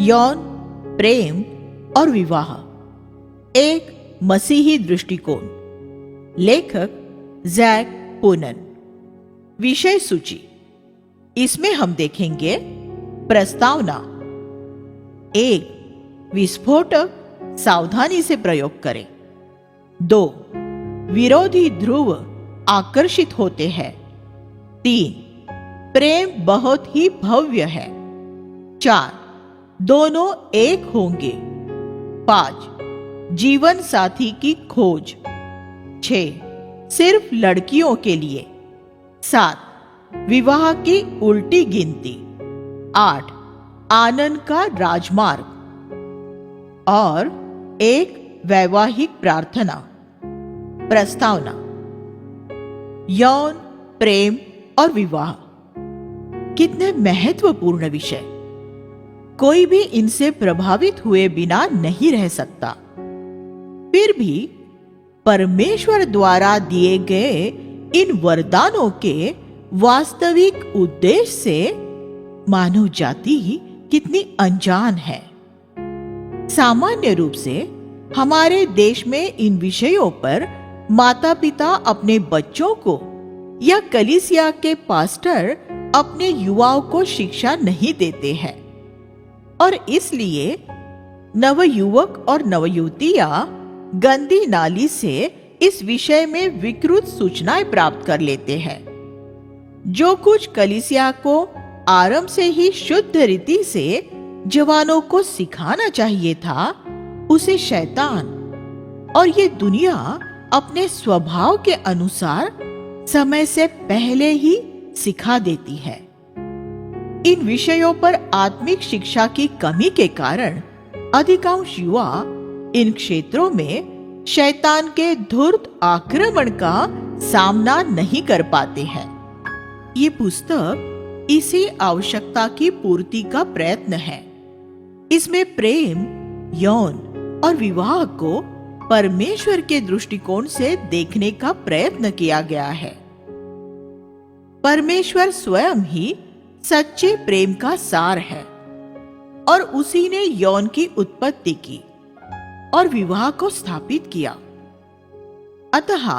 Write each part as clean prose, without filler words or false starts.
यौन, प्रेम और विवाह, एक मसीही दृष्टिकोण। लेखक जैक पोनन। विषय सूची। इसमें हम देखेंगे प्रस्तावना। 1. विस्फोटक सावधानी से प्रयोग करें। 2. विरोधी ध्रुव आकर्षित होते हैं। 3. प्रेम बहुत ही भव्य है। 4. दोनों एक होंगे। 5. जीवन साथी की खोज। 6. सिर्फ लड़कियों के लिए। 7. विवाह की उल्टी गिनती। 8. आनंद का राजमार्ग। और 1. वैवाहिक प्रार्थना। प्रस्तावना। यौन, प्रेम और विवाह कितने महत्वपूर्ण विषय। कोई भी इनसे प्रभावित हुए बिना नहीं रह सकता। फिर भी परमेश्वर द्वारा दिए गए इन वरदानों के वास्तविक उद्देश्य से मानव जाति कितनी अनजान है। सामान्य रूप से हमारे देश में इन विषयों पर माता पिता अपने बच्चों को या कलीसिया के पास्टर अपने युवाओं को शिक्षा नहीं देते हैं, और इसलिए नवयुवक और नवयुवतियां गंदी नाली से इस विषय में विकृत सूचनाएं प्राप्त कर लेते हैं। जो कुछ कलीसिया को आरंभ से ही शुद्ध रीति से जवानों को सिखाना चाहिए था, उसे शैतान और ये दुनिया अपने स्वभाव के अनुसार समय से पहले ही सिखा देती है। इन विषयों पर आत्मिक शिक्षा की कमी के कारण अधिकांश युवा इन क्षेत्रों में शैतान के धूर्त आक्रमण का सामना नहीं कर पाते हैं। ये पुस्तक इसी आवश्यकता की पूर्ति का प्रयत्न है। इसमें प्रेम, यौन और विवाह को परमेश्वर के दृष्टिकोण से देखने का प्रयत्न किया गया है। परमेश्वर स्वयं ही सच्चे प्रेम का सार है, और उसी ने यौन की उत्पत्ति की और विवाह को स्थापित किया। अतः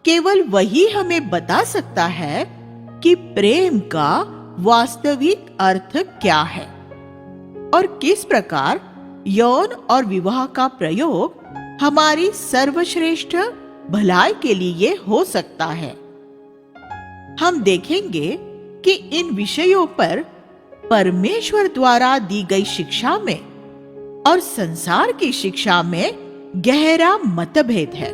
केवल वही हमें बता सकता है कि प्रेम का वास्तविक अर्थ क्या है और किस प्रकार यौन और विवाह का प्रयोग हमारी सर्वश्रेष्ठ भलाई के लिए हो सकता है। हम देखेंगे कि इन विषयों पर परमेश्वर द्वारा दी गई शिक्षा में और संसार की शिक्षा में गहरा मतभेद है,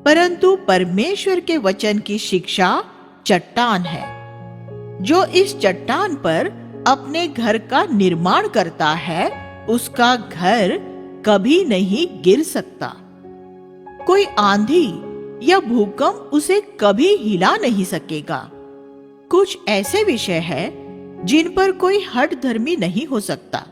परंतु परमेश्वर के वचन की शिक्षा चट्टान है, जो इस चट्टान पर अपने घर का निर्माण करता है, उसका घर कभी नहीं गिर सकता। कोई आंधी या भूकंप उसे कभी हिला नहीं सकेगा। कुछ ऐसे विषय हैं जिन पर कोई हठधर्मी नहीं हो सकता,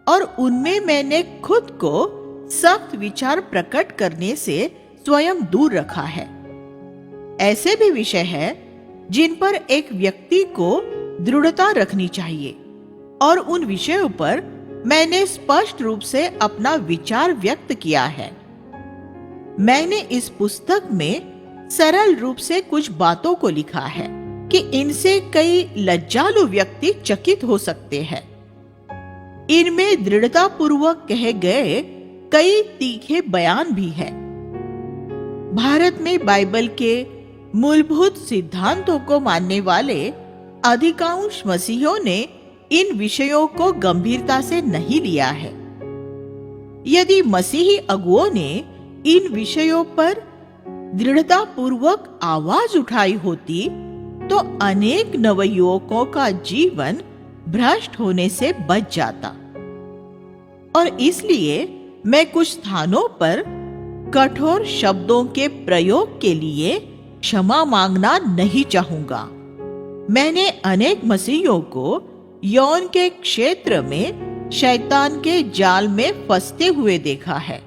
और उनमें मैंने खुद को सख्त विचार प्रकट करने से स्वयं दूर रखा है। ऐसे भी विषय हैं जिन पर एक व्यक्ति को दृढ़ता रखनी चाहिए, और उन विषयों पर मैंने स्पष्ट रूप से अपना विचार व्यक्त किया है। मैंने इस पुस्तक में सरल रूप से कुछ बातों को लिखा है कि इनसे कई लज्जालु व्यक्ति चकित हो सकते हैं। इनमें दृढ़ता पूर्वक कहे गए कई तीखे बयान भी हैं। भारत में बाइबल के मूलभूत सिद्धांतों को मानने वाले अधिकांश मसीहियों ने इन विषयों को गंभीरता से नहीं लिया है। यदि मसीही अगुओं ने इन विषयों पर दृढ़ता पूर्वक आवाज उठाई होती, तो अनेक नवयुवकों का जीवन भ्रष्ट होने से बच जाता। और इसलिए मैं कुछ स्थानों पर कठोर शब्दों के प्रयोग के लिए क्षमा मांगना नहीं चाहूंगा। मैंने अनेक मसीहियों को यौन के क्षेत्र में शैतान के जाल में फंसते हुए देखा है।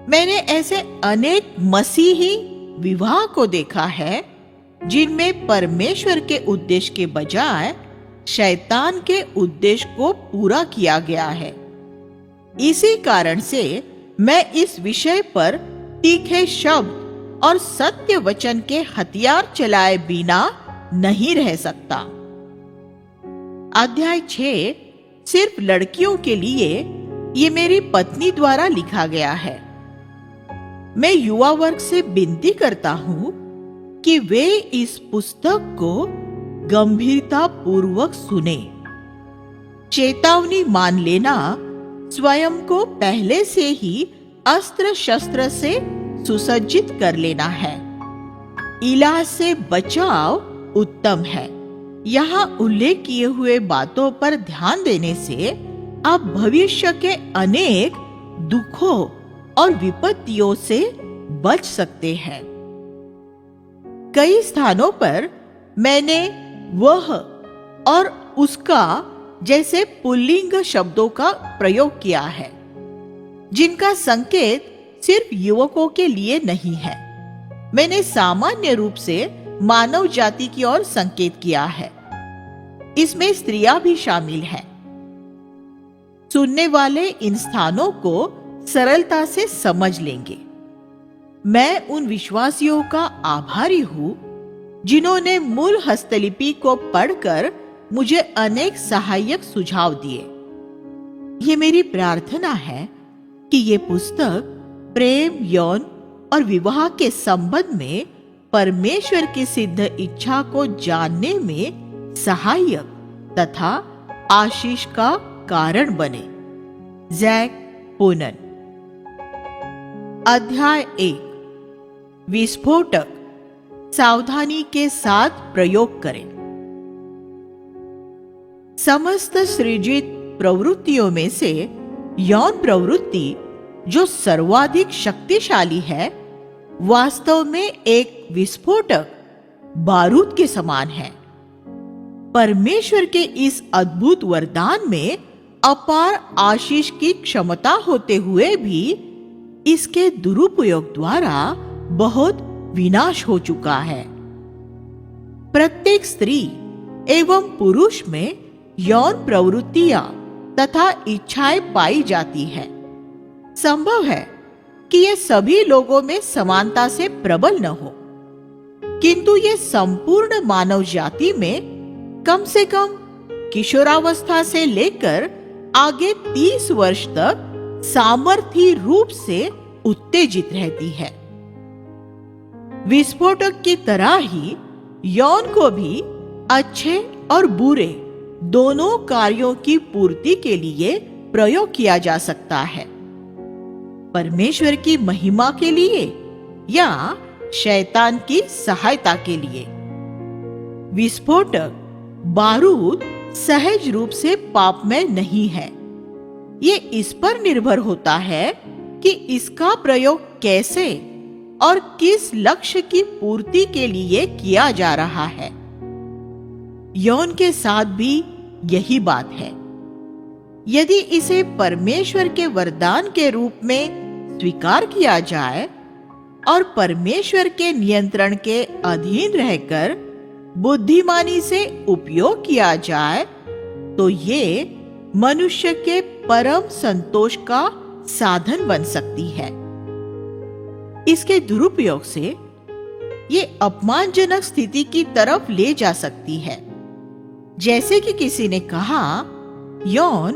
मैंने ऐसे अनेक मसीही विवाह को देखा है जिनमें परमेश्वर के उद्देश्य के बजाय शैतान के उद्देश्य को पूरा किया गया है। इसी कारण से मैं इस विषय पर तीखे शब्द और सत्य वचन के हथियार चलाए बिना नहीं रह सकता। अध्याय 6 सिर्फ लड़कियों के लिए ये मेरी पत्नी द्वारा लिखा गया है। मैं युवा वर्ग से विनती करता हूं कि वे इस पुस्तक को गंभीरता पूर्वक सुने। चेतावनी मान लेना, स्वयं को पहले से ही अस्त्र शस्त्र से सुसज्जित कर लेना है। इलाज से बचाव उत्तम है। यहाँ उल्लेख किए हुए बातों पर ध्यान देने से आप भविष्य के अनेक दुखों और विपत्तियों से बच सकते हैं। कई स्थानों पर मैंने वह और उसका जैसे पुल्लिंग शब्दों का प्रयोग किया है, जिनका संकेत सिर्फ युवकों के लिए नहीं है। मैंने सामान्य रूप से मानव जाति की ओर संकेत किया है। इसमें स्त्रियां भी शामिल हैं। सुनने वाले इन स्थानों को सरलता से समझ लेंगे। मैं उन विश्वासियों का आभारी हूं जिन्होंने मूल हस्तलिपि को पढ़कर मुझे अनेक सहायक सुझाव दिए। ये मेरी प्रार्थना है कि ये पुस्तक प्रेम, यौन और विवाह के संबंध में परमेश्वर की सिद्ध इच्छा को जानने में सहायक तथा आशीष का कारण बने। जैक पोनन। अध्याय 1 विस्फोटक सावधानी के साथ प्रयोग करें। समस्त सृजित प्रवृत्तियों में से यौन प्रवृत्ति जो सर्वाधिक शक्तिशाली है, वास्तव में एक विस्फोटक बारूद के समान है। परमेश्वर के इस अद्भुत वरदान में अपार आशीष की क्षमता होते हुए भी इसके दुरुपयोग द्वारा बहुत विनाश हो चुका है। प्रत्येक स्त्री एवं पुरुष में यौन प्रवृत्तियां तथा इच्छाएं पाई जाती है। संभव है कि ये सभी लोगों में समानता से प्रबल न हो, किंतु ये संपूर्ण मानव जाति में कम से कम किशोरावस्था से लेकर आगे 30 वर्ष तक सामर्थ्य रूप से उत्तेजित रहती है। विस्फोटक की तरह ही यौन को भी अच्छे और बुरे दोनों कार्यों की पूर्ति के लिए प्रयोग किया जा सकता है, परमेश्वर की महिमा के लिए या शैतान की सहायता के लिए। विस्फोटक बारूद सहज रूप से पापमय नहीं है। ये इस पर निर्भर होता है कि इसका प्रयोग कैसे और किस लक्ष्य की पूर्ति के लिए किया जा रहा है। यौन के साथ भी यही बात है। यदि इसे परमेश्वर के वरदान के रूप में स्वीकार किया जाए और परमेश्वर के नियंत्रण के अधीन रहकर बुद्धिमानी से उपयोग किया जाए, तो ये मनुष्य के परम संतोष का साधन बन सकती है। इसके दुरुपयोग से ये अपमानजनक स्थिति की तरफ ले जा सकती है। जैसे कि किसी ने कहा, यौन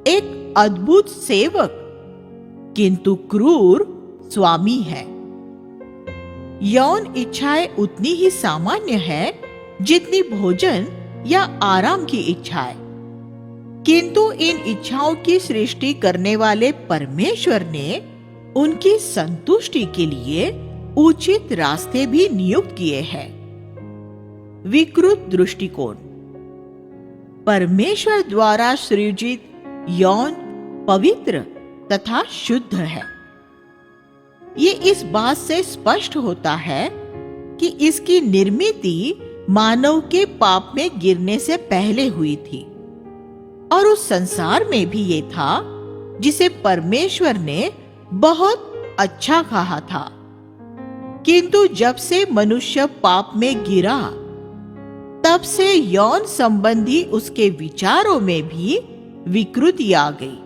एक अद्भुत सेवक किंतु क्रूर स्वामी है। यौन इच्छाएं उतनी ही सामान्य है जितनी भोजन या आराम की इच्छाएं, किंतु इन इच्छाओं की सृष्टि करने वाले परमेश्वर ने उनकी संतुष्टि के लिए उचित रास्ते भी नियुक्त किए हैं। विकृत दृष्टिकोण। परमेश्वर द्वारा सृजित यौन पवित्र तथा शुद्ध है। ये इस बात से स्पष्ट होता है कि इसकी निर्मिति मानव के पाप में गिरने से पहले हुई थी, और उस संसार में भी ये था जिसे परमेश्वर ने बहुत अच्छा कहा था। किंतु जब से मनुष्य पाप में गिरा, तब तब से यौन संबंधी उसके विचारों में भी विकृति आ गई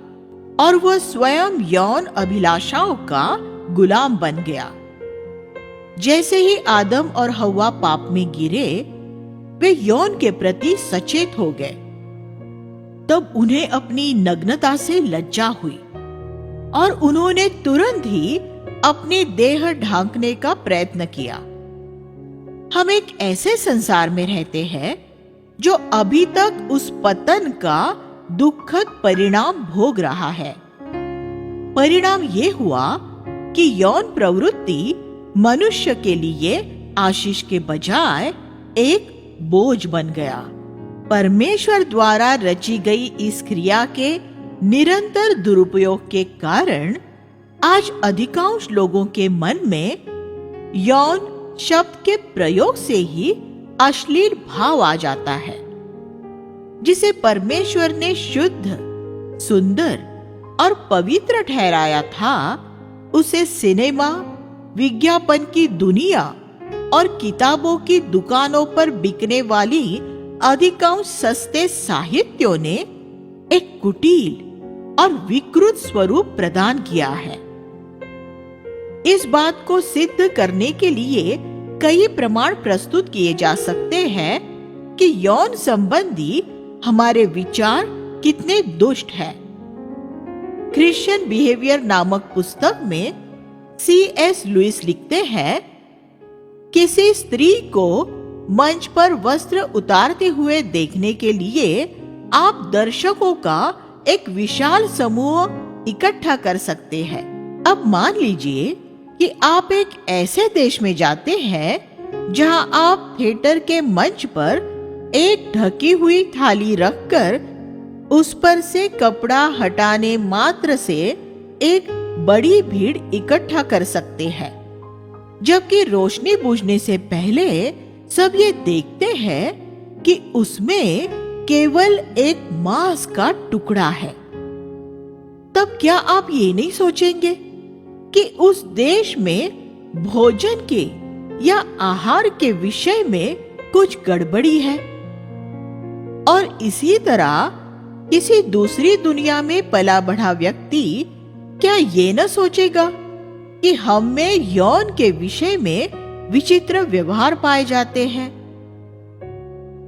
और वह स्वयं यौन अभिलाषाओं का गुलाम बन गया। जैसे ही आदम और हव्वा पाप में गिरे, वे यौन के प्रति सचेत हो गए। तब उन्हें अपनी नग्नता से लज्जा हुई और उन्होंने तुरंत ही अपनी देह ढांकने का प्रयत्न किया। हम एक ऐसे संसार में रहते हैं जो अभी तक उस पतन का दुखद परिणाम भोग रहा है। परिणाम ये हुआ कि यौन प्रवृत्ति मनुष्य के लिए आशीष के बजाय एक बोझ बन गया। परमेश्वर द्वारा रची गई इस क्रिया के निरंतर दुरुपयोग के कारण आज अधिकांश लोगों के मन में यौन शब्द के प्रयोग से ही अश्लील भाव आ जाता है, जिसे परमेश्वर ने शुद्ध, सुंदर और पवित्र ठहराया था, उसे सिनेमा, विज्ञापन की दुनिया और किताबों की दुकानों पर बिकने वाली अधिकांश सस्ते साहित्यों ने एक कुटिल और विकृत स्वरूप प्रदान किया है। इस बात को सिद्ध करने के लिए कई प्रमाण प्रस्तुत किए जा सकते हैं कि यौन संबंधी हमारे विचार कितने दुष्ट हैं। क्रिश्चियन बिहेवियर नामक पुस्तक में C.S. लुइस लिखते हैं, किसी स्त्री को मंच पर वस्त्र उतारते हुए देखने के लिए आप दर्शकों का एक विशाल समूह इकट्ठा कर सकते हैं। अब मान लीजिए कि आप एक ऐसे देश में जाते हैं जहां आप थिएटर के मंच पर एक ढकी हुई थाली रखकर उस पर से कपड़ा हटाने मात्र से एक बड़ी भीड़ इकट्ठा कर सकते हैं, जबकि रोशनी बुझने से पहले सब ये देखते हैं कि उसमें केवल एक मांस का टुकड़ा है। तब क्या आप ये नहीं सोचेंगे कि उस देश में भोजन के या आहार के विषय में कुछ गड़बड़ी है? और इसी तरह किसी दूसरी दुनिया में पला बढ़ा व्यक्ति क्या ये न सोचेगा कि हम में यौन के विषय में विचित्र व्यवहार पाए जाते हैं?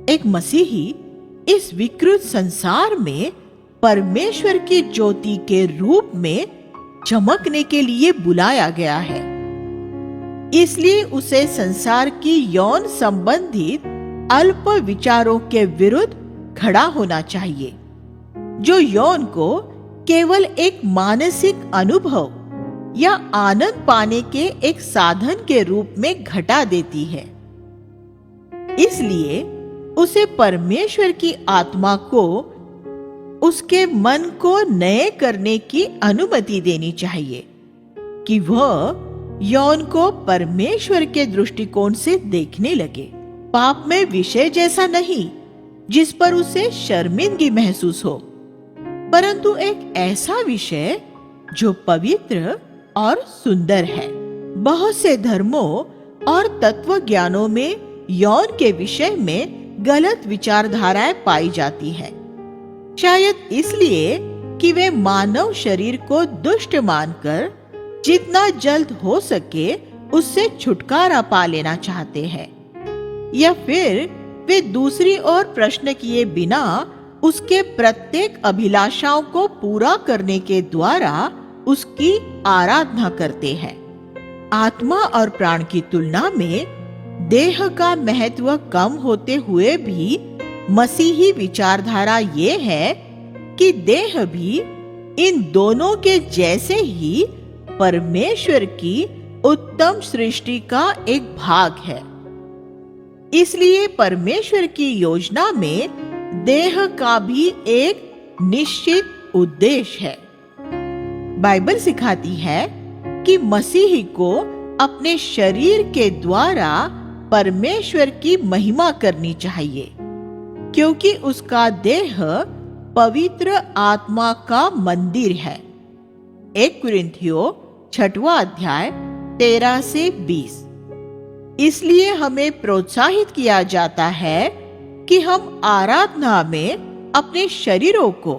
एक मसीही इस विकृत संसार में परमेश्वर की ज्योति के रूप में चमकने के लिए बुलाया गया है। इसलिए उसे संसार की यौन संबंधित अल्प विचारों के विरुद्ध खड़ा होना चाहिए, जो यौन को केवल एक मानसिक अनुभव या आनंद पाने के एक साधन के रूप में घटा देती है। इसलिए उसे परमेश्वर की आत्मा को उसके मन को नए करने की अनुमति देनी चाहिए कि वह यौन को परमेश्वर के दृष्टिकोण से देखने लगे, पाप में विषय जैसा नहीं जिस पर उसे शर्मिंदगी महसूस हो, परंतु एक ऐसा विषय जो पवित्र और सुंदर है। बहुत से धर्मों और तत्व ज्ञानों में यौन के विषय में गलत विचारधाराएं पाई जाती है, शायद इसलिए कि वे मानव शरीर को दुष्ट मानकर जितना जल्द हो सके उससे छुटकारा पा लेना चाहते हैं, या फिर वे दूसरी ओर प्रश्न किए बिना उसके प्रत्येक अभिलाषाओं को पूरा करने के द्वारा उसकी आराधना करते हैं। आत्मा और प्राण की तुलना में देह का महत्व कम होते हुए भी मसीही विचारधारा ये है कि देह भी इन दोनों के जैसे ही परमेश्वर की उत्तम सृष्टि का एक भाग है। इसलिए परमेश्वर की योजना में देह का भी एक निश्चित उद्देश्य है। बाइबल सिखाती है कि मसीही को अपने शरीर के द्वारा परमेश्वर की महिमा करनी चाहिए, क्योंकि उसका देह पवित्र आत्मा का मंदिर है। 1 कुरिन्थियों 6वां अध्याय 13 से 20। इसलिए हमें प्रोत्साहित किया जाता है कि हम आराधना में अपने शरीरों को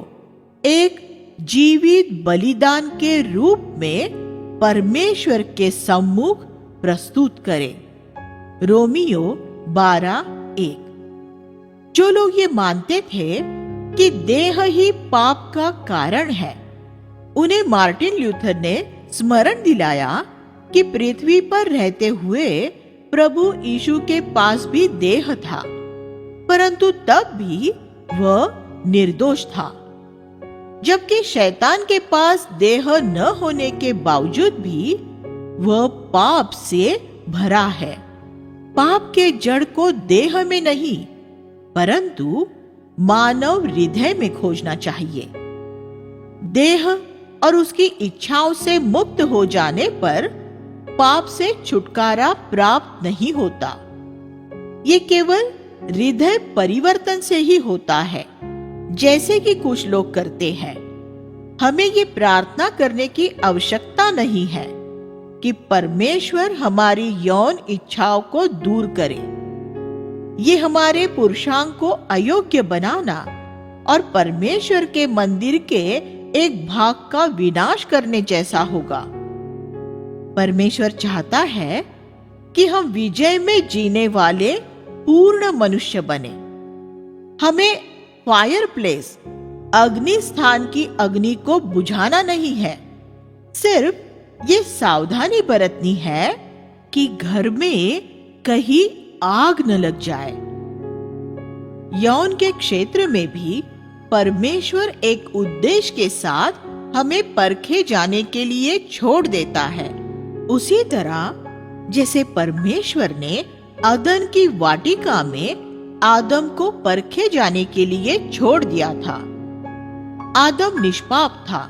एक जीवित बलिदान के रूप में परमेश्वर के सम्मुख प्रस्तुत करें। रोमियो 12:1। जो लोग ये मानते थे कि देह ही पाप का कारण है, उन्हें मार्टिन ल्यूथर ने स्मरण दिलाया कि पृथ्वी पर रहते हुए प्रभु यीशु के पास भी देह था, परंतु तब भी वह निर्दोष था। जबकि शैतान के पास देह न होने के बावजूद भी वह पाप से भरा है। पाप के जड़ को देह में नहीं, परंतु मानव हृदय में खोजना चाहिए। देह और उसकी इच्छाओं से मुक्त हो जाने पर पाप से छुटकारा प्राप्त नहीं होता। ये केवल हृदय परिवर्तन से ही होता है, जैसे कि कुछ लोग करते हैं। हमें ये प्रार्थना करने की आवश्यकता नहीं है कि परमेश्वर हमारी यौन इच्छाओं को दूर करे। ये हमारे पुरुषांग को अयोग्य बनाना और परमेश्वर के मंदिर के एक भाग का विनाश करने जैसा होगा। परमेश्वर चाहता है कि हम विजय में जीने वाले पूर्ण मनुष्य बने। हमें फायर प्लेस, अग्नि स्थान की अग्नि को बुझाना नहीं है, सिर्फ ये सावधानी बरतनी है कि घर में कहीं आग न लग जाए। यौन के क्षेत्र में भी परमेश्वर एक उद्देश्य के साथ हमें परखे जाने के लिए छोड़ देता है। उसी तरह जैसे परमेश्वर ने अदन की वाटिका में आदम को परखे जाने के लिए छोड़ दिया था। आदम निष्पाप था,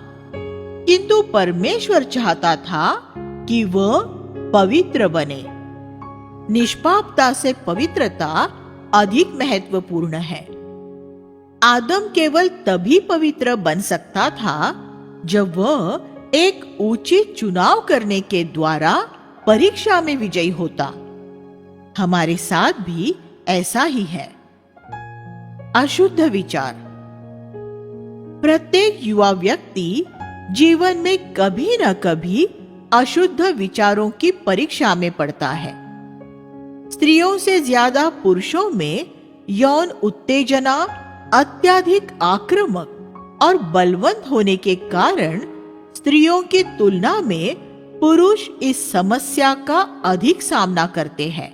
किंतु परमेश्वर चाहता था कि वह पवित्र बने। निष्पापता से पवित्रता अधिक महत्वपूर्ण है। आदम केवल तभी पवित्र बन सकता था जब वह एक उचित चुनाव करने के द्वारा परीक्षा में विजयी होता। हमारे साथ भी ऐसा ही है। अशुद्ध विचार। प्रत्येक युवा व्यक्ति जीवन में कभी न कभी अशुद्ध विचारों की परीक्षा में पड़ता है। स्त्रियों से ज्यादा पुरुषों में यौन उत्तेजना अत्यधिक आक्रामक और बलवंत होने के कारण स्त्रियों की तुलना में पुरुष इस समस्या का अधिक सामना करते हैं।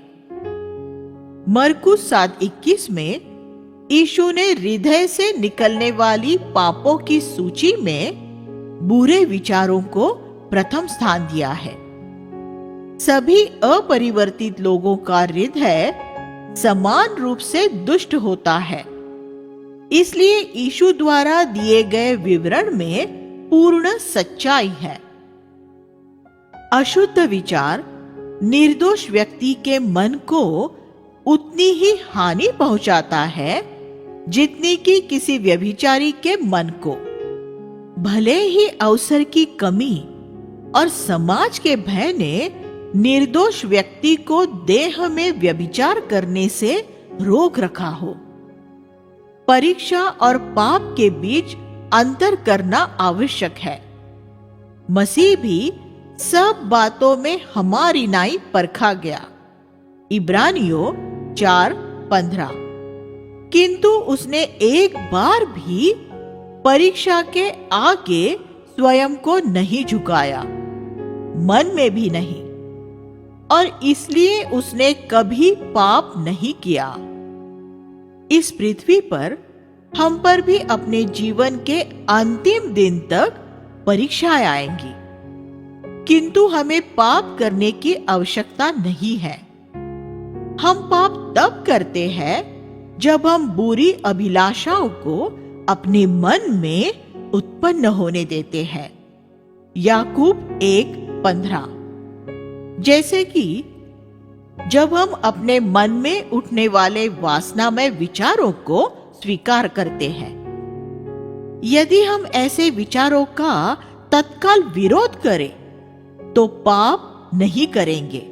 मरकुस 7:21 में यीशु ने हृदय से निकलने वाली पापों की सूची में बुरे विचारों को प्रथम स्थान दिया है। सभी अपरिवर्तित लोगों का हृदय समान रूप से दुष्ट होता है। इसलिए यीशु द्वारा दिए गए विवरण में पूर्ण सच्चाई है। अशुद्ध विचार निर्दोष व्यक्ति के मन को उतनी ही हानि पहुंचाता है जितनी कि किसी व्यभिचारी के मन को। भले ही अवसर की कमी और समाज के भय ने निर्दोष व्यक्ति को देह में व्यभिचार करने से रोक रखा हो, परीक्षा और पाप के बीच अंतर करना आवश्यक है। मसीह भी सब बातों में हमारी नाई परखा गया, इब्रानियों 4:15। किंतु उसने एक बार भी परीक्षा के आगे स्वयं को नहीं झुकाया, मन में भी नहीं, और इसलिए उसने कभी पाप नहीं किया। इस पृथ्वी पर हम पर भी अपने जीवन के अंतिम दिन तक परीक्षाएं आएंगी, किंतु हमें पाप करने की आवश्यकता नहीं है। हम पाप तब करते हैं जब हम बुरी अभिलाषाओं को अपने मन में उत्पन्न होने देते हैं। याकूब 1:15। जैसे कि जब हम अपने मन में उठने वाले वासनामय विचारों को स्वीकार करते हैं। यदि हम ऐसे विचारों का तत्काल विरोध करें तो पाप नहीं करेंगे।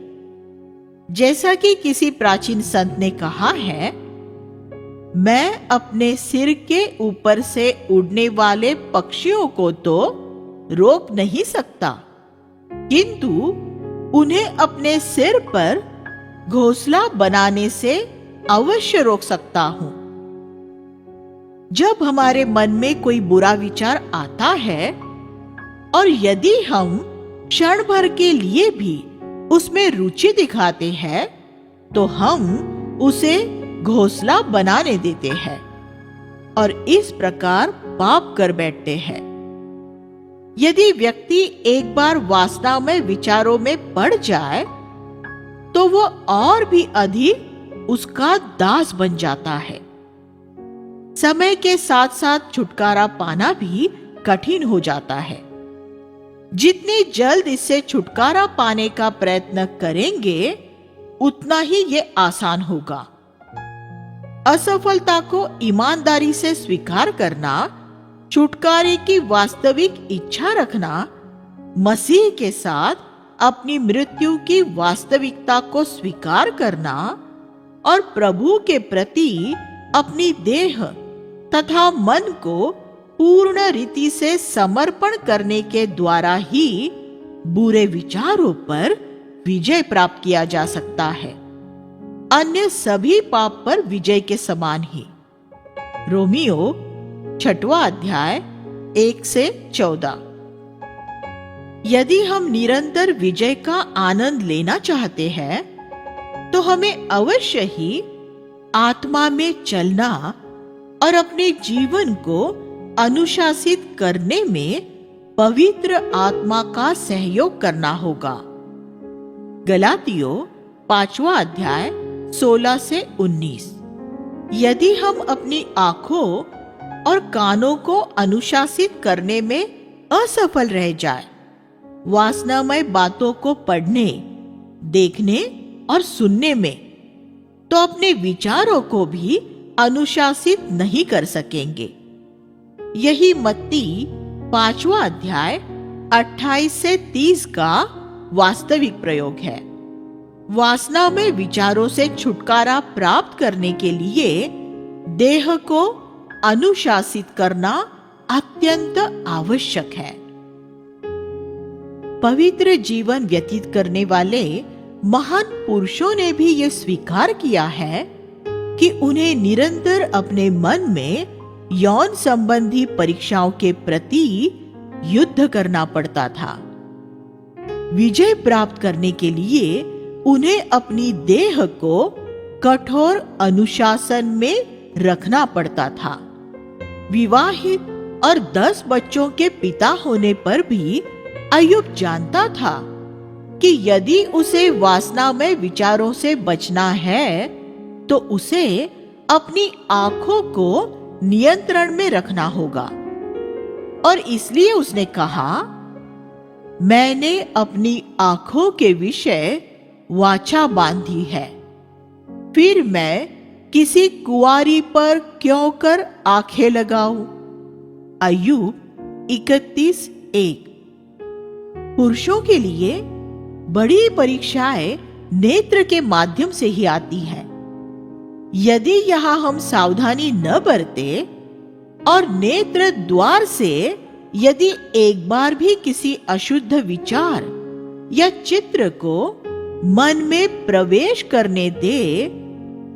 जैसा कि किसी प्राचीन संत ने कहा है, मैं अपने सिर के ऊपर से उड़ने वाले पक्षियों को तो रोक नहीं सकता, किंतु उन्हें अपने सिर पर घोंसला बनाने से अवश्य रोक सकता हूं। जब हमारे मन में कोई बुरा विचार आता है और यदि हम क्षण भर के लिए भी उसमें रुचि दिखाते हैं, तो हम उसे घोंसला बनाने देते हैं और इस प्रकार पाप कर बैठते हैं। यदि व्यक्ति एक बार वासनामय विचारों में पड़ जाए, तो वो और भी अधिक उसका दास बन जाता है। समय के साथ साथ छुटकारा पाना भी कठिन हो जाता है। जितनी जल्द इससे छुटकारा पाने का प्रयत्न करेंगे, उतना ही ये आसान होगा। असफलता को ईमानदारी से स्वीकार करना, छुटकारे की वास्तविक इच्छा रखना, मसीह के साथ अपनी मृत्यु की वास्तविकता को स्वीकार करना और प्रभु के प्रति अपनी देह तथा मन को पूर्ण रीति से समर्पण करने के द्वारा ही बुरे विचारों पर विजय प्राप्त किया जा सकता है, अन्य सभी पाप पर विजय के समान ही। रोमियो 6वां अध्याय 1 से 14। यदि हम निरंतर विजय का आनंद लेना चाहते हैं, तो हमें अवश्य ही आत्मा में चलना और अपने जीवन को अनुशासित करने में पवित्र आत्मा का सहयोग करना होगा। गलातियों 5वां अध्याय 16 से 19। यदि हम अपनी आंखों और कानों को अनुशासित करने में असफल रह जाए, वासनामय बातों को पढ़ने, देखने और सुनने में, तो अपने विचारों को भी अनुशासित नहीं कर सकेंगे। यही मत्ती 5वां अध्याय 28 से 30 का वास्तविक प्रयोग है। वासना में विचारों से छुटकारा प्राप्त करने के लिए देह को अनुशासित करना अत्यंत आवश्यक है। पवित्र जीवन व्यतीत करने वाले महान पुरुषों ने भी यह स्वीकार किया है कि उन्हें निरंतर अपने मन में यौन संबंधी परीक्षाओं के प्रति युद्ध करना पड़ता था। विजय प्राप्त करने के लिए उन्हें अपनी देह को कठोर अनुशासन में रखना पड़ता था। विवाहित और 10 बच्चों के पिता होने पर भी अय्यूब जानता था कि यदि उसे वासनामय विचारों से बचना है, तो उसे अपनी आंखों को नियंत्रण में रखना होगा। और इसलिए उसने कहा, मैंने अपनी आंखों के विषय वाचा बांधी है, फिर मैं किसी कुंवारी पर क्यों कर आंखें लगाऊं। अय्यूब 31:1। पुरुषों के लिए बड़ी परीक्षाएं नेत्र के माध्यम से ही आती है। यदि यहां हम सावधानी न बरते और नेत्र द्वार से यदि एक बार भी किसी अशुद्ध विचार या चित्र को मन में प्रवेश करने दे,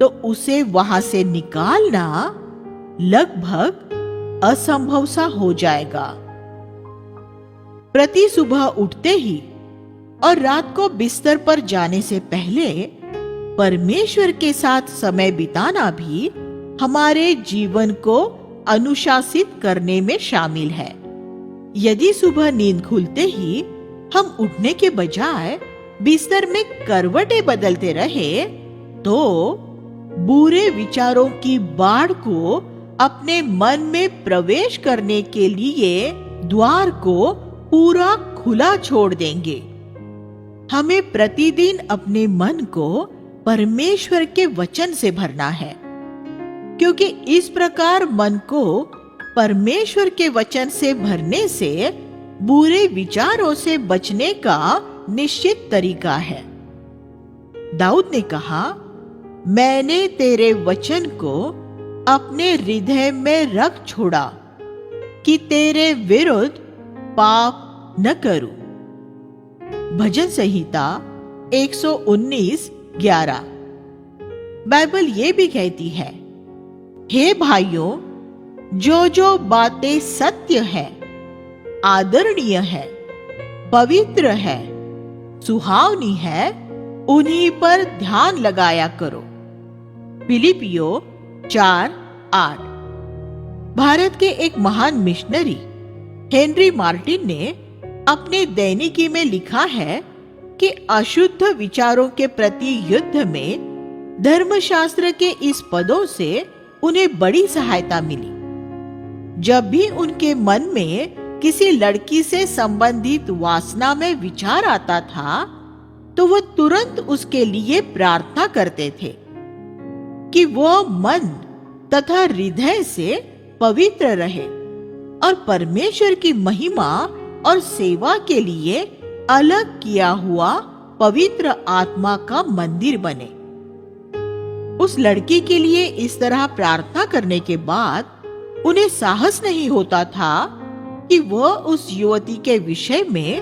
तो उसे वहां से निकालना लगभग असंभव सा हो जाएगा। प्रति सुबह उठते ही और रात को बिस्तर पर जाने से पहले परमेश्वर के साथ समय बिताना भी हमारे जीवन को अनुशासित करने में शामिल है। यदि सुबह नींद खुलते ही हम उठने के बजाय बिस्तर में करवटें बदलते रहे, तो बुरे विचारों की बाढ़ को अपने मन में प्रवेश करने के लिए द्वार को पूरा खुला छोड़ देंगे। हमें प्रतिदिन अपने मन को परमेश्वर के वचन से भरना है, क्योंकि इस प्रकार मन को परमेश्वर के वचन से भरने से बुरे विचारों से बचने का निश्चित तरीका है। दाऊद ने कहा, मैंने तेरे वचन को अपने हृदय में रख छोड़ा कि तेरे विरुद्ध पाप न करूं। भजन संहिता 119:11। बाइबल ये भी कहती है, हे भाइयों, जो बातें सत्य है, आदरणीय है, पवित्र है, सुहावनी है, उन्हीं पर ध्यान लगाया करो। फिलिपियों 4:8। भारत के एक महान मिशनरी हेनरी मार्टिन ने अपने दैनिकी में लिखा है कि अशुद्ध विचारों के प्रति युद्ध में धर्मशास्त्र के इस पदों से उन्हें बड़ी सहायता मिली। जब भी उनके मन में किसी लड़की से संबंधित वासना में विचार आता था, तो वह तुरंत उसके लिए प्रार्थना करते थे कि वह मन तथा हृदय से पवित्र रहे और परमेश्वर की महिमा और सेवा के लिए अलग किया हुआ पवित्र आत्मा का मंदिर बने। उस लड़की के लिए इस तरह प्रार्थना करने के बाद उन्हें साहस नहीं होता था कि वह उस युवती के विषय में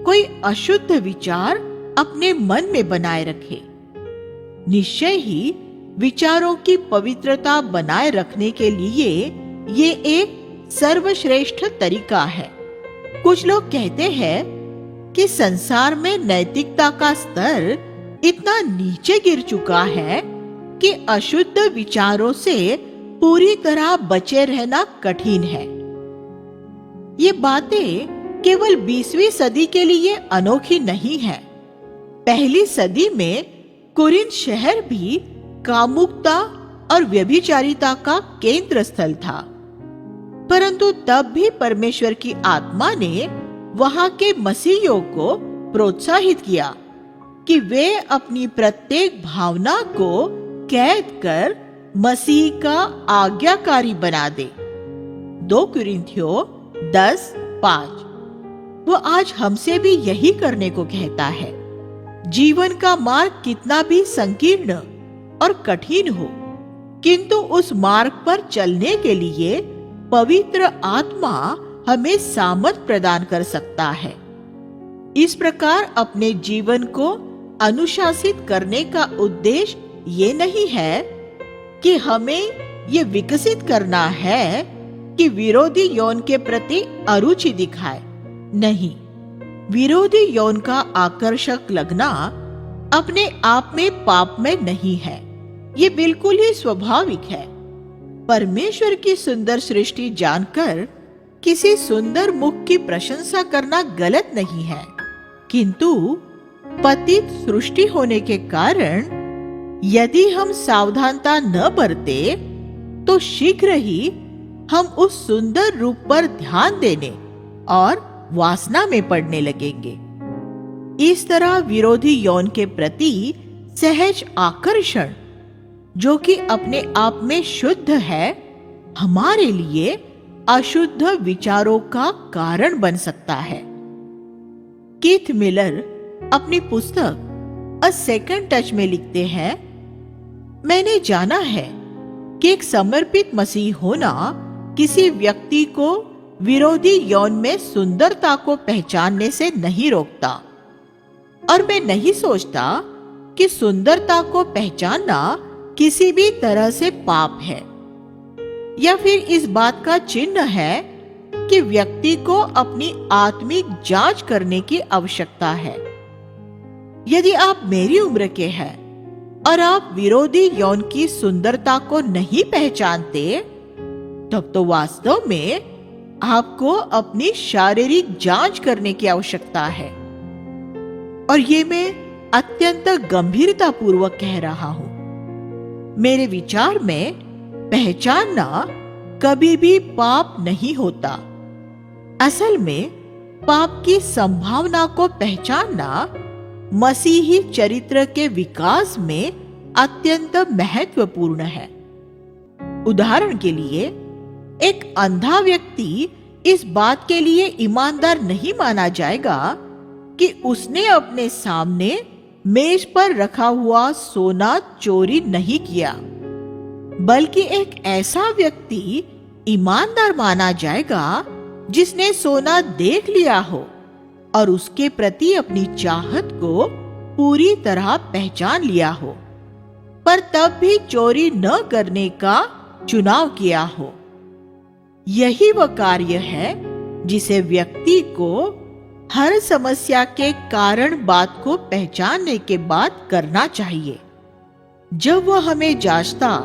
कोई अशुद्ध विचार अपने मन में बनाए रखे। निश्चय ही विचारों की पवित्रता बनाए रखने के लिए ये एक सर्वश्रेष्ठ तरीका है। कुछ लोग कहते हैं कि संसार में नैतिकता का स्तर इतना नीचे गिर चुका है कि अशुद्ध विचारों से पूरी तरह बचे रहना कठिन है। ये बातें केवल 20वीं सदी के लिए अनोखी नहीं है। पहली सदी में कुरिन्थ शहर भी कामुकता और व्यभिचारिता का केंद्र स्थल था, परंतु तब भी परमेश्वर की आत्मा ने वहां के मसीहियों को प्रोत्साहित किया कि वे अपनी प्रत्येक भावना को कैद कर मसीह का आज्ञाकारी बना दे। 2 कुरिन्थियों 10:5। वो आज हमसे भी यही करने को कहता है। जीवन का मार्ग कितना भी संकीर्ण और कठिन हो, किंतु उस मार्ग पर चलने के लिए पवित्र आत्मा हमें सामर्थ प्रदान कर सकता है। इस प्रकार अपने जीवन को अनुशासित करने का उद्देश्य ये नहीं है कि हमें ये विकसित करना है कि विरोधी यौन के प्रति अरुचि दिखाए। नहीं, विरोधी यौन का आकर्षक लगना अपने आप में पाप में नहीं है। ये बिल्कुल ही स्वाभाविक है। परमेश्वर की सुंदर सृष्टि जानकर किसी सुंदर मुख की प्रशंसा करना गलत नहीं है, किंतु पतित सृष्टि होने के कारण यदि हम सावधानता न बरते तो शीघ्र ही हम उस सुंदर रूप पर ध्यान देने और वासना में पड़ने लगेंगे। इस तरह विरोधी यौन के प्रति सहज आकर्षण, जो कि अपने आप में शुद्ध है, हमारे लिए अशुद्ध विचारों का कारण बन सकता है। कीथ मिलर अपनी पुस्तक अ सेकंड टच में लिखते हैं, मैंने जाना है कि एक समर्पित मसीह होना किसी व्यक्ति को विरोधी यौन में सुंदरता को पहचानने से नहीं रोकता, और मैं नहीं सोचता कि सुंदरता को पहचानना किसी भी तरह से पाप है या फिर इस बात का चिन्ह है कि व्यक्ति को अपनी आत्मिक जांच करने की आवश्यकता है। यदि आप मेरी उम्र के हैं और आप विरोधी यौन की सुंदरता को नहीं पहचानते, तब तो वास्तव में आपको अपनी शारीरिक जांच करने की आवश्यकता है। और ये मैं अत्यंत गंभीरता पूर्वक कह रहा हूं। मेरे विचार में पहचानना कभी भी पाप नहीं होता। असल में पाप की संभावना को पहचानना मसीही चरित्र के विकास में अत्यंत महत्वपूर्ण है। उदाहरण के लिए, एक अंधा व्यक्ति इस बात के लिए ईमानदार नहीं माना जाएगा कि उसने अपने सामने मेज पर रखा हुआ सोना चोरी नहीं किया। बल्कि एक ऐसा व्यक्ति ईमानदार माना जाएगा जिसने सोना देख लिया हो और उसके प्रति अपनी चाहत को पूरी तरह पहचान लिया हो, पर तब भी चोरी न करने का चुनाव किया हो। यही वह कार्य है जिसे व्यक्ति को हर समस्या के कारण बात को पहचानने के बाद करना चाहिए। जब वह हमें जांचता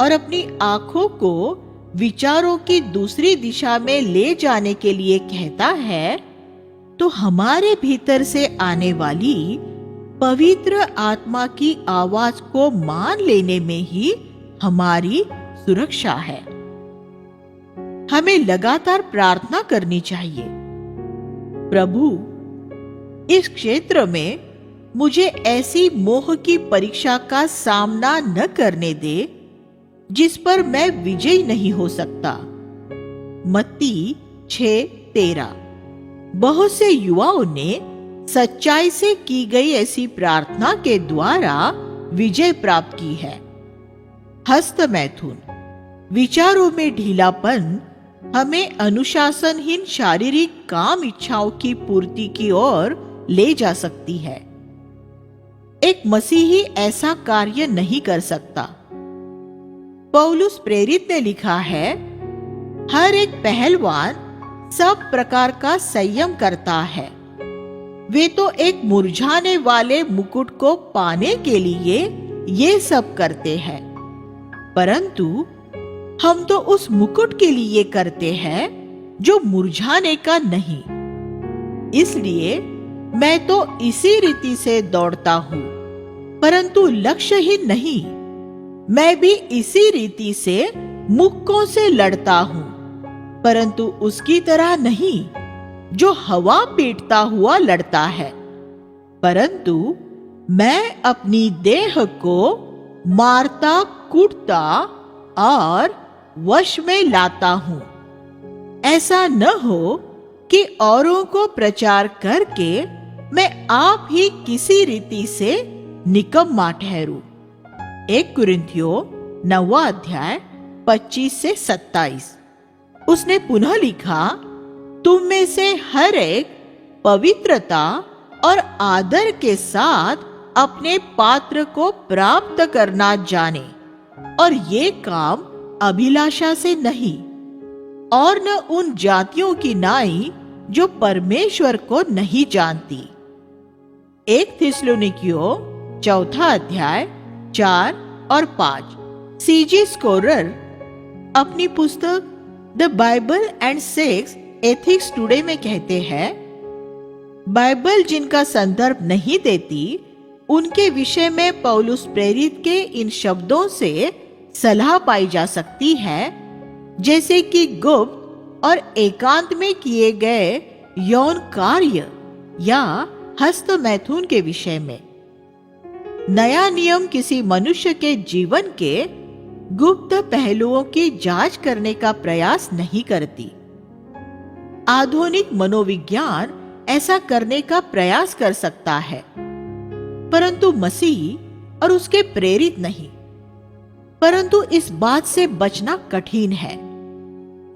और अपनी आंखों को विचारों की दूसरी दिशा में ले जाने के लिए कहता है, तो हमारे भीतर से आने वाली पवित्र आत्मा की आवाज को मान लेने में ही हमारी सुरक्षा है। हमें लगातार प्रार्थना करनी चाहिए, प्रभु इस क्षेत्र में मुझे ऐसी मोह की परीक्षा का सामना न करने दे जिस पर मैं विजयी नहीं हो सकता। मत्ती 6:13। बहुत से युवाओं ने सच्चाई से की गई ऐसी प्रार्थना के द्वारा विजय प्राप्त की है। हस्तमैथुन, विचारों में ढीलापन हमें अनुशासनहीन शारीरिक काम इच्छाओं की पूर्ति की ओर ले जा सकती है। एक मसीही ऐसा कार्य नहीं कर सकता। पौलुस प्रेरित ने लिखा है, हर एक पहलवान सब प्रकार का संयम करता है। वे तो एक मुरझाने वाले मुकुट को पाने के लिए ये सब करते हैं, परंतु हम तो उस मुकुट के लिए करते हैं जो मुरझाने का नहीं। इसलिए मैं तो इसी रीति से दौड़ता हूं, परंतु लक्ष्य ही नहीं। मैं भी इसी रीति से मुक्कों से लड़ता हूं, परंतु उसकी तरह नहीं जो हवा पीटता हुआ लड़ता है, परंतु मैं अपनी देह को मारता कूटता और वश में लाता हूं। ऐसा न हो कि औरों को प्रचार करके मैं आप ही किसी रीति से निकम्मा ठहरूं। 1 कुरिन्थियों 9:25-27। उसने पुनः लिखा, तुम में से हर एक पवित्रता और आदर के साथ अपने पात्र को प्राप्त करना जाने, और ये काम अभिलाषा से नहीं, और न उन जातियों की नाई जो परमेश्वर को नहीं जानती। 1 थिस्सलुनीकियों 4:4-5। सीजी स्कोरर अपनी पुस्तक the Bible and sex ethics today में कहते हैं, बाइबल जिनका संदर्भ नहीं देती उनके विषय में पौलुस प्रेरित के इन शब्दों से सलाह पाई जा सकती है, जैसे कि गुप्त और एकांत में किए गए यौन कार्य या हस्तमैथुन के विषय में। नया नियम किसी मनुष्य के जीवन के गुप्त पहलुओं की जांच करने का प्रयास नहीं करती। आधुनिक मनोविज्ञान ऐसा करने का प्रयास कर सकता है, परंतु मसीह और उसके प्रेरित नहीं। परंतु इस बात से बचना कठिन है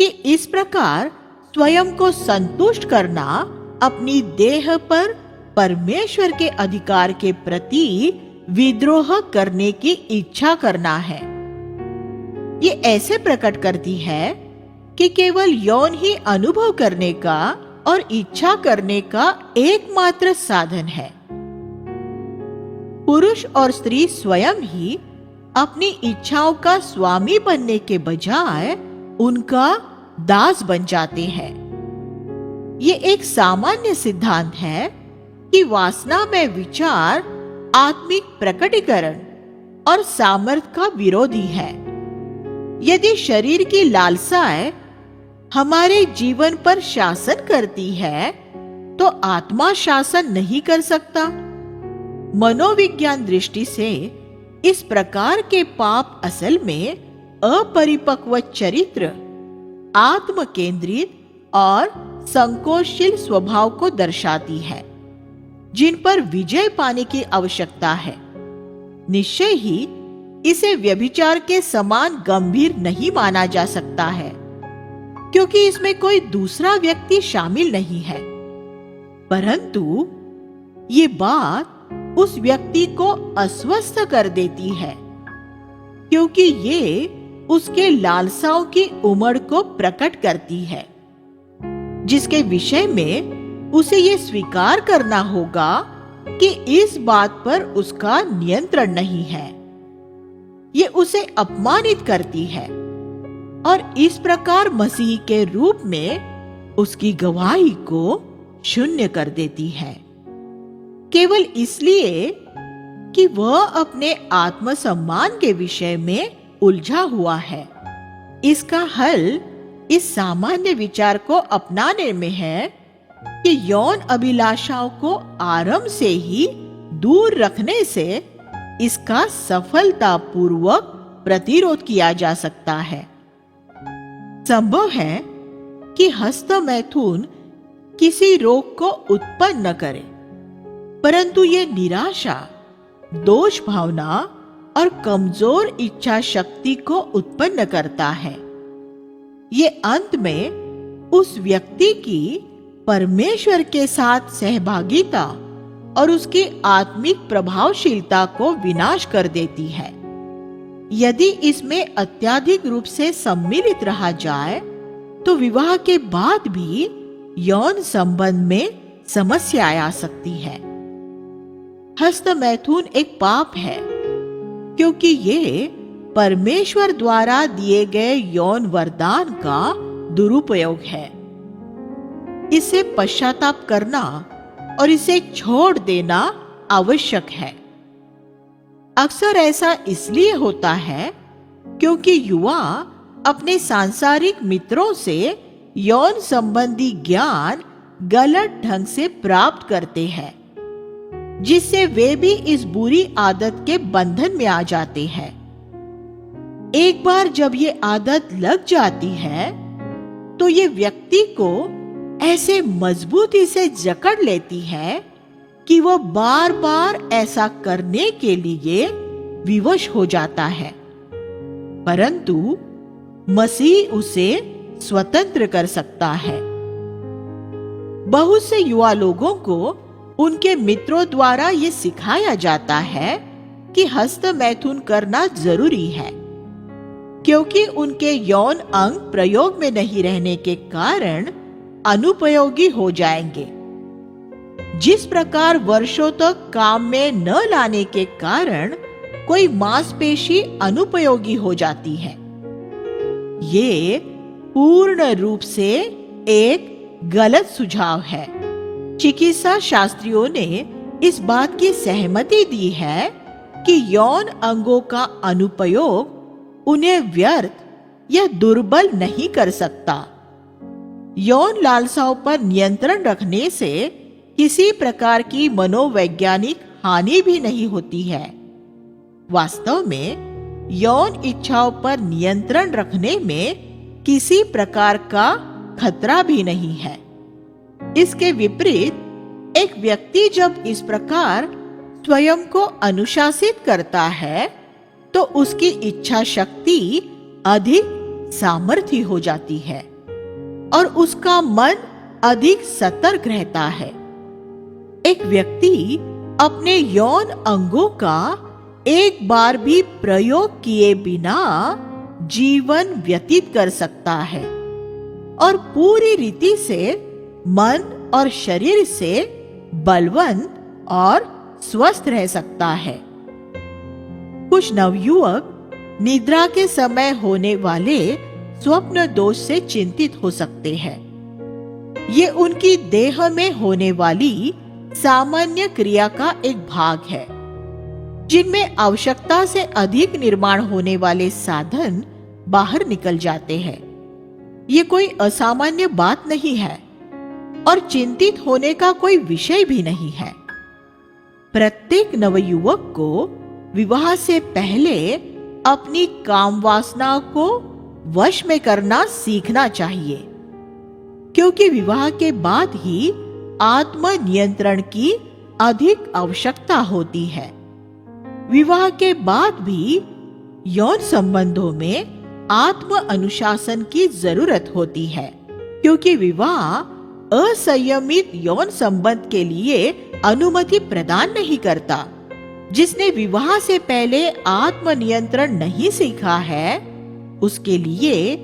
कि इस प्रकार स्वयं को संतुष्ट करना अपनी देह पर परमेश्वर के अधिकार के प्रति विद्रोह करने की इच्छा करना है। ये ऐसे प्रकट करती है कि केवल यौन ही अनुभव करने का और इच्छा करने का एकमात्र साधन है। पुरुष और स्त्री स्वयं ही अपनी इच्छाओं का स्वामी बनने के बजाय उनका दास बन जाते हैं। ये एक सामान्य सिद्धांत है कि वासना में विचार आत्मिक प्रकटीकरण और सामर्थ्य का विरोधी है। यदि शरीर की लालसाएं हमारे जीवन पर शासन करती है, तो आत्मा शासन नहीं कर सकता। मनोविज्ञान दृष्टि से इस प्रकार के पाप असल में अपरिपक्व चरित्र, आत्म केंद्रित और संकोचशील स्वभाव को दर्शाती है, जिन पर विजय पाने की आवश्यकता है। निश्चय ही इसे व्यभिचार के समान गंभीर नहीं माना जा सकता है, क्योंकि इसमें कोई दूसरा व्यक्ति शामिल नहीं है। परंतु ये बात उस व्यक्ति को अस्वस्थ कर देती है, क्योंकि ये उसके लालसाओं की उमड़ को प्रकट करती है, जिसके विषय में उसे ये स्वीकार करना होगा कि इस बात पर उसका नियंत्रण नहीं है। ये उसे अपमानित करती है और इस प्रकार मसीह के रूप में उसकी गवाही को शून्य कर देती है, केवल इसलिए कि वह अपने आत्मसम्मान के विषय में उलझा हुआ है। इसका हल इस सामान्य विचार को अपनाने में है कि यौन अभिलाषाओं को आरंभ से ही दूर रखने से इसका सफलतापूर्वक प्रतिरोध किया जा सकता है। संभव है कि हस्त मैथुन किसी रोग को उत्पन्न न करे, परंतु ये निराशा, दोष भावना और कमजोर इच्छा शक्ति को उत्पन्न करता है। ये अंत में उस व्यक्ति की परमेश्वर के साथ सहभागिता और उसकी आत्मिक प्रभावशीलता को विनाश कर देती है। यदि इसमें अत्यधिक रूप से सम्मिलित रहा जाए तो विवाह के बाद भी यौन संबंध में समस्या आ सकती है। हस्त मैथुन एक पाप है, क्योंकि ये परमेश्वर द्वारा दिए गए यौन वरदान का दुरुपयोग है। इसे पश्चाताप करना और इसे छोड़ देना आवश्यक है। अक्सर ऐसा इसलिए होता है क्योंकि युवा अपने सांसारिक मित्रों से यौन संबंधी ज्ञान गलत ढंग से प्राप्त करते हैं, जिससे वे भी इस बुरी आदत के बंधन में आ जाते हैं। एक बार जब ये आदत लग जाती है तो ये व्यक्ति को ऐसे मजबूती से जकड़ लेती है कि वह बार बार ऐसा करने के लिए विवश हो जाता है, परंतु मसीह उसे स्वतंत्र कर सकता है। बहुत से युवा लोगों को उनके मित्रों द्वारा ये सिखाया जाता है कि हस्त मैथुन करना जरूरी है, क्योंकि उनके यौन अंग प्रयोग में नहीं रहने के कारण अनुपयोगी हो जाएंगे। जिस प्रकार वर्षों तक काम में न लाने के कारण कोई मांसपेशी अनुपयोगी हो जाती है, ये पूर्ण रूप से एक गलत सुझाव है। चिकित्सा शास्त्रियों ने इस बात की सहमति दी है कि यौन अंगों का अनुपयोग उन्हें व्यर्थ या दुर्बल नहीं कर सकता। यौन लालसाओं पर नियंत्रण रखने से किसी प्रकार की मनोवैज्ञानिक हानि भी नहीं होती है। वास्तव में यौन इच्छाओं पर नियंत्रण रखने में किसी प्रकार का खतरा भी नहीं है। इसके विपरीत एक व्यक्ति जब इस प्रकार स्वयं को अनुशासित करता है तो उसकी इच्छा शक्ति अधिक सामर्थ्य हो जाती है और उसका मन अधिक सतर्क रहता है। एक व्यक्ति अपने यौन अंगों का एक बार भी प्रयोग किए बिना जीवन व्यतीत कर सकता है और पूरी रीति से मन और शरीर से बलवंत और स्वस्थ रह सकता है। कुछ नवयुवक निद्रा के समय होने वाले स्वप्न दोष से चिंतित हो सकते हैं। ये उनकी देह में होने वाली सामान्य क्रिया का एक भाग है, जिनमें आवश्यकता से अधिक निर्माण होने वाले साधन बाहर निकल जाते हैं। ये कोई असामान्य बात नहीं है और चिंतित होने का कोई विषय भी नहीं है। प्रत्येक नवयुवक को विवाह से पहले अपनी काम वासना को वश में करना सीखना चाहिए, क्योंकि विवाह के बाद ही आत्म नियंत्रण की अधिक आवश्यकता होती है। विवाह के बाद भी यौन संबंधों में आत्म अनुशासन की जरूरत होती है, क्योंकि विवाह असंयमित यौन संबंध के लिए अनुमति प्रदान नहीं करता। जिसने विवाह से पहले आत्म नियंत्रण नहीं सीखा है, उसके लिए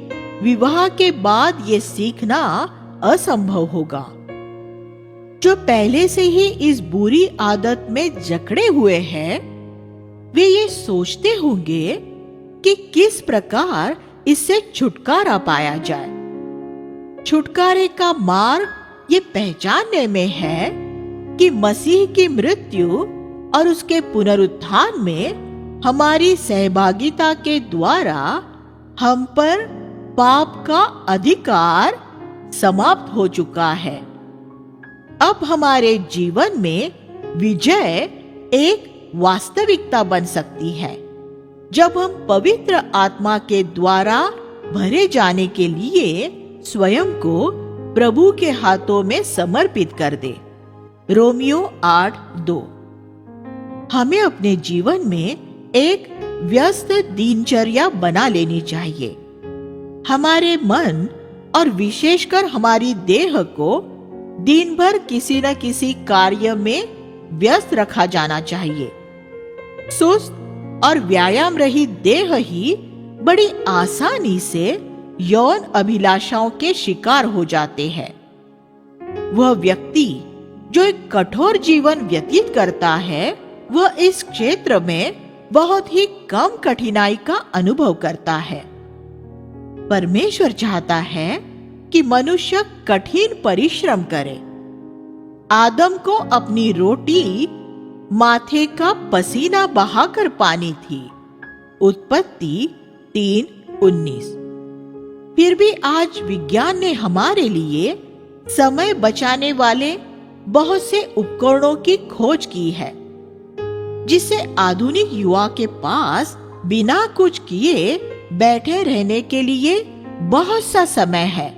विवाह के बाद ये सीखना असंभव होगा। जो पहले से ही इस बुरी आदत में जकड़े हुए हैं, वे ये सोचते होंगे कि किस प्रकार इससे छुटकारा पाया जाए। छुटकारे का मार्ग ये पहचानने में है कि मसीह की मृत्यु और उसके पुनरुत्थान में हमारी सहभागिता के द्वारा हम पर पाप का अधिकार समाप्त हो चुका है। अब हमारे जीवन में विजय एक वास्तविकता बन सकती है, जब हम पवित्र आत्मा के द्वारा भरे जाने के लिए स्वयं को प्रभु के हाथों में समर्पित कर दे। रोमियो 8:2। हमें अपने जीवन में एक व्यस्त दिनचर्या बना लेनी चाहिए। हमारे मन और विशेषकर हमारी देह को दिन भर किसी न किसी कार्य में व्यस्त रखा जाना चाहिए। सुस्त और व्यायाम रहित देह ही बड़ी आसानी से यौन अभिलाषाओं के शिकार हो जाते हैं। वह व्यक्ति जो एक कठोर जीवन व्यतीत करता है, वह इस क्षेत्र में बहुत ही कम कठिनाई का अनुभव करता है। परमेश्वर चाहता है कि मनुष्य कठिन परिश्रम करे। आदम को अपनी रोटी माथे का पसीना बहाकर पानी थी। उत्पत्ति 3:19। फिर भी आज विज्ञान ने हमारे लिए समय बचाने वाले बहुत से उपकरणों की खोज की है, जिससे आधुनिक युवा के पास बिना कुछ किए बैठे रहने के लिए बहुत सा समय है,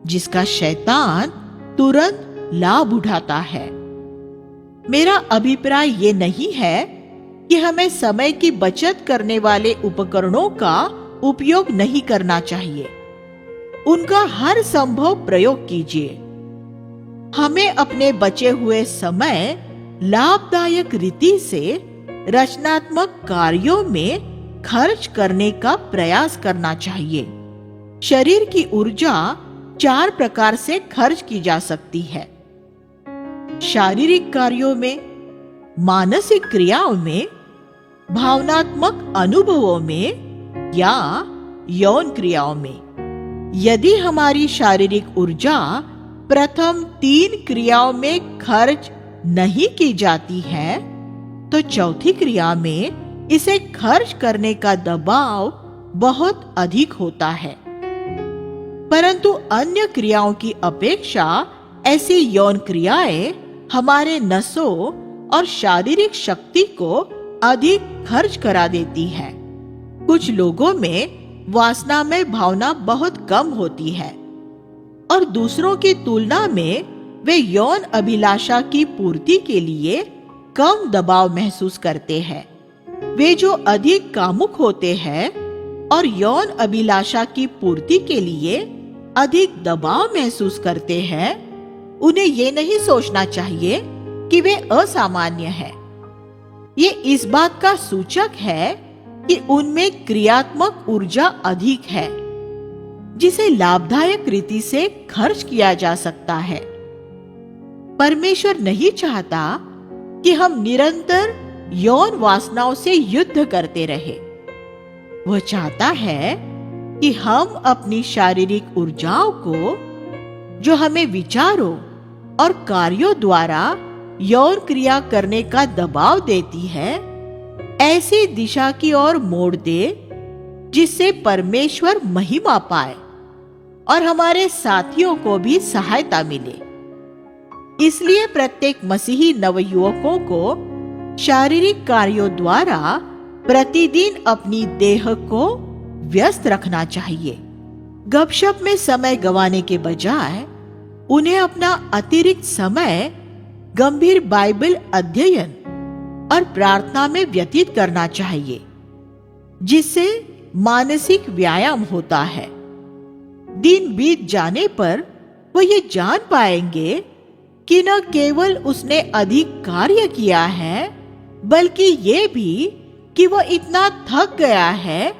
जिसका शैतान तुरंत लाभ उठाता है। मेरा अभिप्राय ये नहीं है कि हमें समय की बचत करने वाले उपकरणों का उपयोग नहीं करना चाहिए। उनका हर संभव प्रयोग कीजिए। हमें अपने बचे हुए समय लाभदायक रीति से रचनात्मक कार्यों में खर्च करने का प्रयास करना चाहिए। शरीर की ऊर्जा 4 प्रकार से खर्च की जा सकती है: शारीरिक कार्यों में, मानसिक क्रियाओं में, भावनात्मक अनुभवों में या यौन क्रियाओं में। यदि हमारी शारीरिक ऊर्जा प्रथम 3 क्रियाओं में खर्च नहीं की जाती है, तो चौथी क्रिया में इसे खर्च करने का दबाव बहुत अधिक होता है। परंतु अन्य क्रियाओं की अपेक्षा ऐसी यौन क्रियाएं हमारे नसों और शारीरिक शक्ति को अधिक खर्च करा देती है। कुछ लोगों में वासना में भावना बहुत कम होती है और दूसरों की तुलना में वे यौन अभिलाषा की पूर्ति के लिए कम दबाव महसूस करते हैं। वे जो अधिक कामुक होते हैं और यौन अभिलाषा की पूर्ति के लिए अधिक दबाव महसूस करते हैं, उन्हें ये नहीं सोचना चाहिए कि वे असामान्य हैं। ये इस बात का सूचक है कि उनमें क्रियात्मक ऊर्जा अधिक है, जिसे लाभदायक रीति से खर्च किया जा सकता है। परमेश्वर नहीं चाहता कि हम निरंतर यौन वासनाओं से युद्ध करते रहे। वह चाहता है कि हम अपनी शारीरिक ऊर्जाओं को, जो हमें विचारों और कार्यों द्वारा यौन क्रिया करने का दबाव देती है, ऐसी दिशा की ओर मोड़ दे जिससे परमेश्वर महिमा पाए और हमारे साथियों को भी सहायता मिले। इसलिए प्रत्येक मसीही नवयुवकों को शारीरिक कार्यों द्वारा प्रतिदिन अपनी देह को व्यस्त रखना चाहिए। गपशप में समय गंवाने के बजाय उन्हें अपना अतिरिक्त समय गंभीर बाइबल अध्ययन और प्रार्थना में व्यतीत करना चाहिए। जिससे मानसिक व्यायाम होता है। दिन बीत जाने पर वो ये जान पाएंगे कि न केवल उसने अधिक कार्य किया है, बल्कि ये भी कि वो इतना थक गया है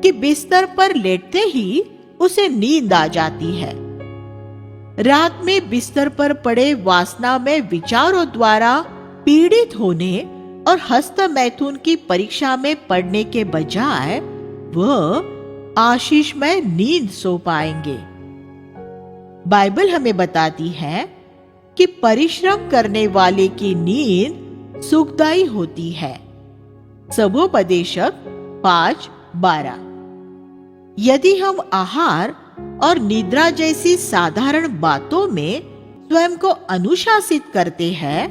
कि बिस्तर पर लेटते ही उसे नींद आ जाती है। रात में बिस्तर पर पड़े वासना में विचारों द्वारा पीड़ित होने और हस्त मैथुन की परीक्षा में पढ़ने के बजाय वह आशीष में नींद सो पाएंगे। बाइबल हमें बताती है कि परिश्रम करने वाले की नींद सुखदायी होती है। सबोपदेशक 5:12। यदि हम आहार और निद्रा जैसी साधारण बातों में स्वयं को अनुशासित करते हैं,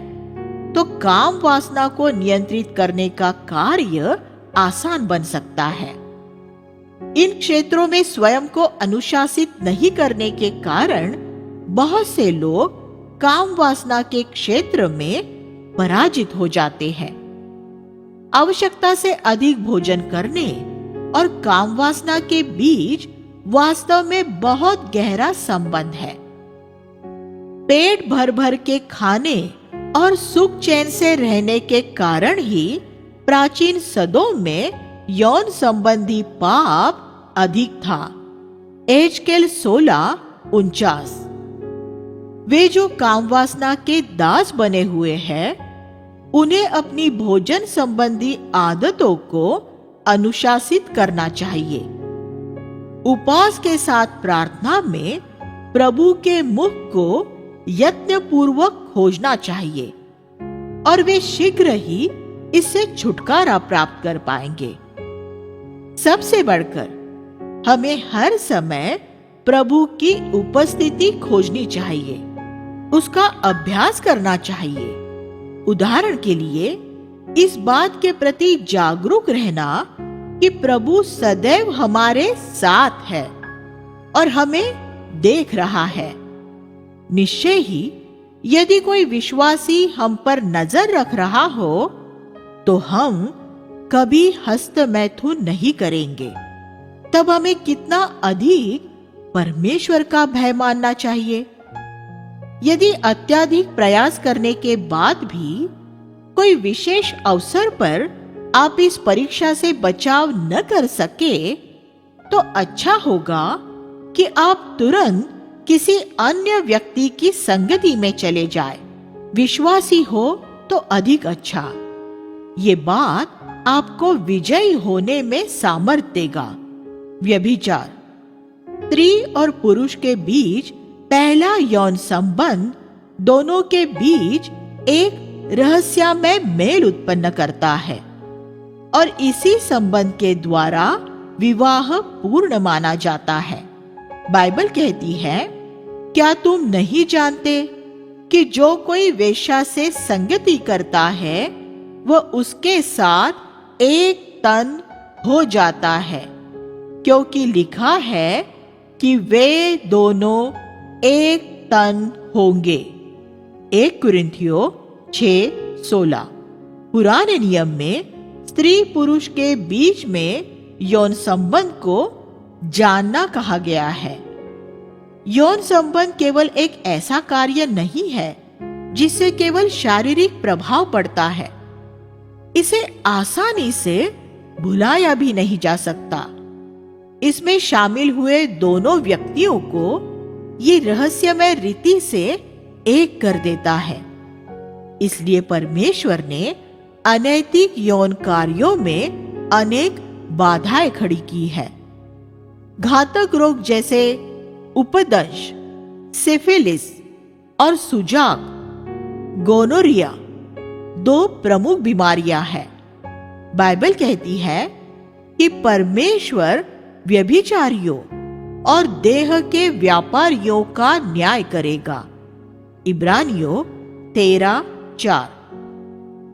तो काम वासना को नियंत्रित करने का कार्य आसान बन सकता है। इन क्षेत्रों में स्वयं को अनुशासित नहीं करने के कारण बहुत से लोग काम वासना के क्षेत्र में पराजित हो जाते हैं। आवश्यकता से अधिक भोजन करने और काम वासना के बीच वास्तव में बहुत गहरा संबंध है। पेट भर भर के खाने और सुख चैन से रहने के कारण ही प्राचीन सदों में यौन संबंधी पाप अधिक था। एजकेल 16:49। वे जो काम वासना के दास बने हुए हैं, उन्हें अपनी भोजन संबंधी आदतों को अनुशासित करना चाहिए। उपवास के साथ प्रार्थना में प्रभु के मुख को यत्नपूर्वक खोजना चाहिए और वे शीघ्र ही इससे छुटकारा प्राप्त कर पाएंगे। सबसे बढ़कर हमें हर समय प्रभु की उपस्थिति खोजनी चाहिए, उसका अभ्यास करना चाहिए। उदाहरण के लिए इस बात के प्रति जागरूक रहना कि प्रभु सदैव हमारे साथ है और हमें देख रहा है। निश्चय ही यदि कोई विश्वासी हम पर नजर रख रहा हो तो हम कभी हस्त मैथुन नहीं करेंगे। तब हमें कितना अधिक परमेश्वर का भय मानना चाहिए। यदि अत्यधिक प्रयास करने के बाद भी कोई विशेष अवसर पर आप इस परीक्षा से बचाव न कर सके, तो अच्छा होगा कि आप तुरंत किसी अन्य व्यक्ति की संगति में चले जाए। विश्वासी हो तो अधिक अच्छा। ये बात आपको विजयी होने में सामर्थ्य देगा। व्यभिचार, स्त्री और पुरुष के बीच पहला यौन संबंध दोनों के बीच एक रहस्यमय मेल उत्पन्न करता है और इसी संबंध के द्वारा विवाह पूर्ण माना जाता है। बाइबल कहती है, क्या तुम नहीं जानते कि जो कोई वेश्या से संगति करता है वह उसके साथ एक तन हो जाता है, क्योंकि लिखा है कि वे दोनों एक तन होंगे। 1 कुरिन्थियों 6:16। पुराने नियम में स्त्री पुरुष के बीच में यौन संबंध को जानना कहा गया है। यौन संबंध केवल एक ऐसा कार्य नहीं है जिससे केवल शारीरिक प्रभाव पड़ता है। इसे आसानी से भुलाया भी नहीं जा सकता। इसमें शामिल हुए दोनों व्यक्तियों को ये रहस्यमय रीति से एक कर देता है। इसलिए परमेश्वर ने अनैतिक यौन कार्यों में अनेक बाधाएं खड़ी की है। घातक रोग जैसे उपदंश, सिफिलिस और सुजाक, गोनोरिया 2 प्रमुख बीमारियां हैं। बाइबल कहती है कि परमेश्वर व्यभिचारियों और देह के व्यापारियों का न्याय करेगा। इब्रानियों 13:4।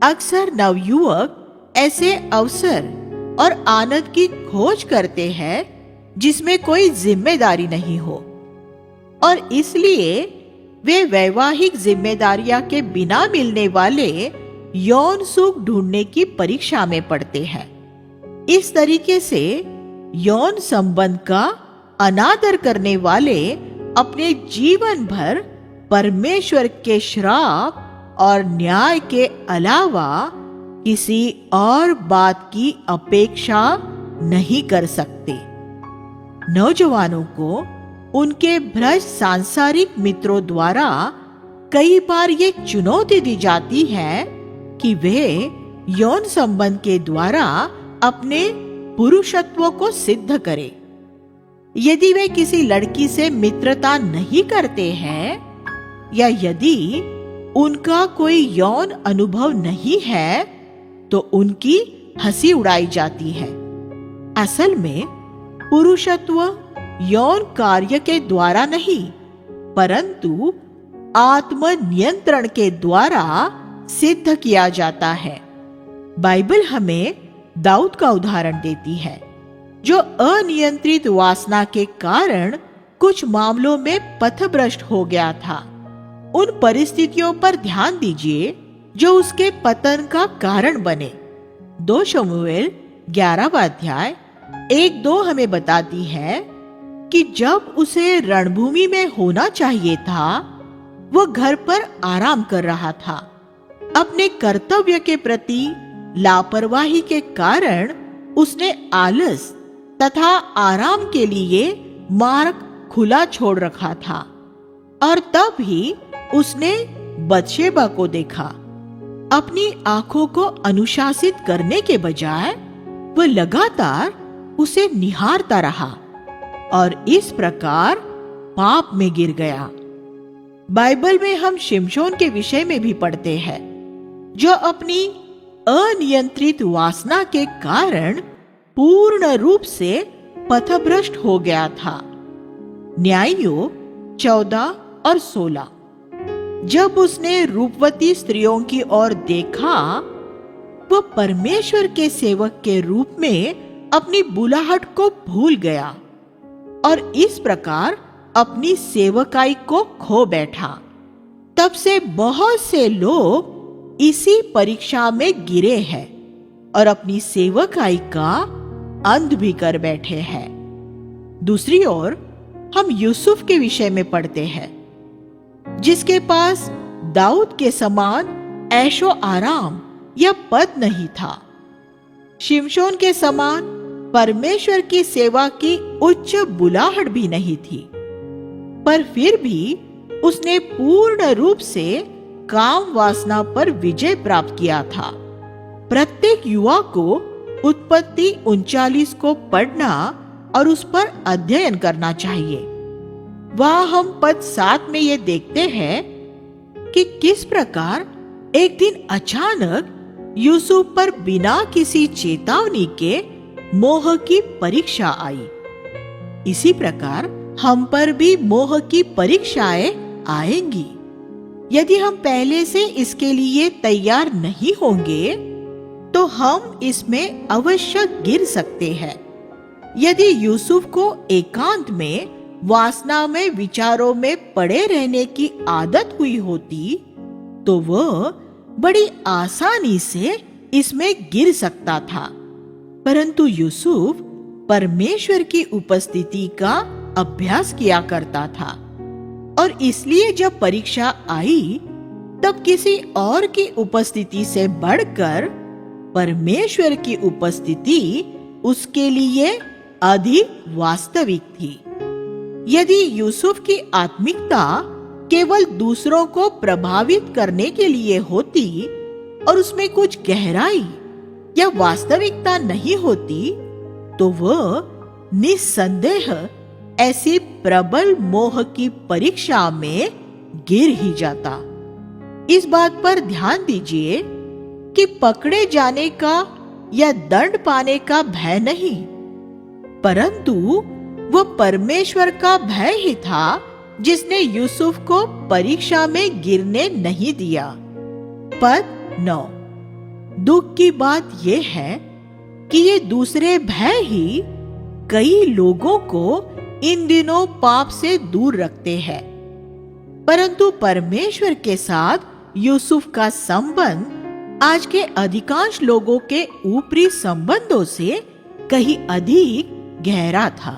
अक्सर नवयुवक ऐसे अवसर और आनंद की खोज करते हैं जिसमें कोई जिम्मेदारी नहीं हो, और इसलिए वे वैवाहिक जिम्मेदारियां के बिना मिलने वाले यौन सुख ढूंढने की परीक्षा में पड़ते हैं। इस तरीके से यौन संबंध का अनादर करने वाले अपने जीवन भर परमेश्वर के श्राप और न्याय के अलावा किसी और बात की अपेक्षा नहीं कर सकते। नौजवानों को उनके भ्रष्ट सांसारिक मित्रों द्वारा कई बार ये चुनौती दी जाती है कि वे यौन संबंध के द्वारा अपने पुरुषत्व को सिद्ध करें। यदि वे किसी लड़की से मित्रता नहीं करते हैं या यदि उनका कोई यौन अनुभव नहीं है तो उनकी हंसी उड़ाई जाती है। असल में पुरुषत्व यौन कार्य के द्वारा नहीं परंतु आत्म नियंत्रण के द्वारा सिद्ध किया जाता है। बाइबल हमें दाऊद का उदाहरण देती है, जो अनियंत्रित वासना के कारण कुछ मामलों में पथभ्रष्ट हो गया था। उन परिस्थितियों पर ध्यान दीजिए जो उसके पतन का कारण बने। 2 शमूएल 11वां अध्याय 1-2 हमें बताती है कि जब उसे रणभूमि में होना चाहिए था, वह घर पर आराम कर रहा था। अपने कर्तव्य के प्रति लापरवाही के कारण उसने आलस तथा आराम के लिए मार्ग खुला छोड़ रखा था और तब ही उसने बतशेबा को देखा। अपनी आंखों को अनुशासित करने के बजाय वह लगातार उसे निहारता रहा और इस प्रकार पाप में गिर गया। बाइबल में हम शिमशोन के विषय में भी पढ़ते हैं, जो अपनी अनियंत्रित वासना के कारण पूर्ण रूप से पथभ्रष्ट हो गया था। न्यायियों 14 और 16। जब उसने रूपवती स्त्रियों की ओर देखा, वह परमेश्वर के सेवक के रूप में अपनी बुलाहट को भूल गया और इस प्रकार अपनी सेवकाई को खो बैठा। तब से बहुत से लोग इसी परीक्षा में गिरे हैं और अपनी सेवकाई का अंत भी कर बैठे हैं। दूसरी ओर हम यूसुफ के विषय में पढ़ते हैं, जिसके पास दाऊद के समान ऐशो आराम या पद नहीं था। शिमशोन के समान परमेश्वर की सेवा की उच्च बुलाहट भी नहीं थी, पर फिर भी उसने पूर्ण रूप से काम वासना पर विजय प्राप्त किया था। प्रत्येक युवा को उत्पत्ति 39 को पढ़ना और उस पर अध्ययन करना चाहिए। वहां हम पद 7 में ये देखते हैं कि किस प्रकार एक दिन अचानक यूसुफ पर बिना किसी चेतावनी के मोह की परीक्षा आई। इसी प्रकार हम पर भी मोह की परीक्षाएं आएंगी। यदि हम पहले से इसके लिए तैयार नहीं होंगे तो हम इसमें अवश्य गिर सकते हैं। यदि यूसुफ को एकांत में वासना में विचारों में पड़े रहने की आदत हुई होती तो वह बड़ी आसानी से इसमें गिर सकता था, परंतु यूसुफ परमेश्वर की उपस्थिति का अभ्यास किया करता था और इसलिए जब परीक्षा आई तब किसी और की उपस्थिति से बढ़कर परमेश्वर की उपस्थिति उसके लिए अधिक वास्तविक थी। यदि यूसुफ की आत्मिकता केवल दूसरों को प्रभावित करने के लिए होती और उसमें कुछ गहराई या वास्तविकता नहीं होती तो वह निस्संदेह ऐसी प्रबल मोह की परीक्षा में गिर ही जाता। इस बात पर ध्यान दीजिए कि पकड़े जाने का या दंड पाने का भय नहीं, परंतु वह परमेश्वर का भय ही था जिसने यूसुफ को परीक्षा में गिरने नहीं दिया। पद 9। दुख की बात यह है कि ये दूसरे भय ही कई लोगों को इन दिनों पाप से दूर रखते हैं, परंतु परमेश्वर के साथ यूसुफ का संबंध आज के अधिकांश लोगों के ऊपरी संबंधों से कहीं अधिक गहरा था।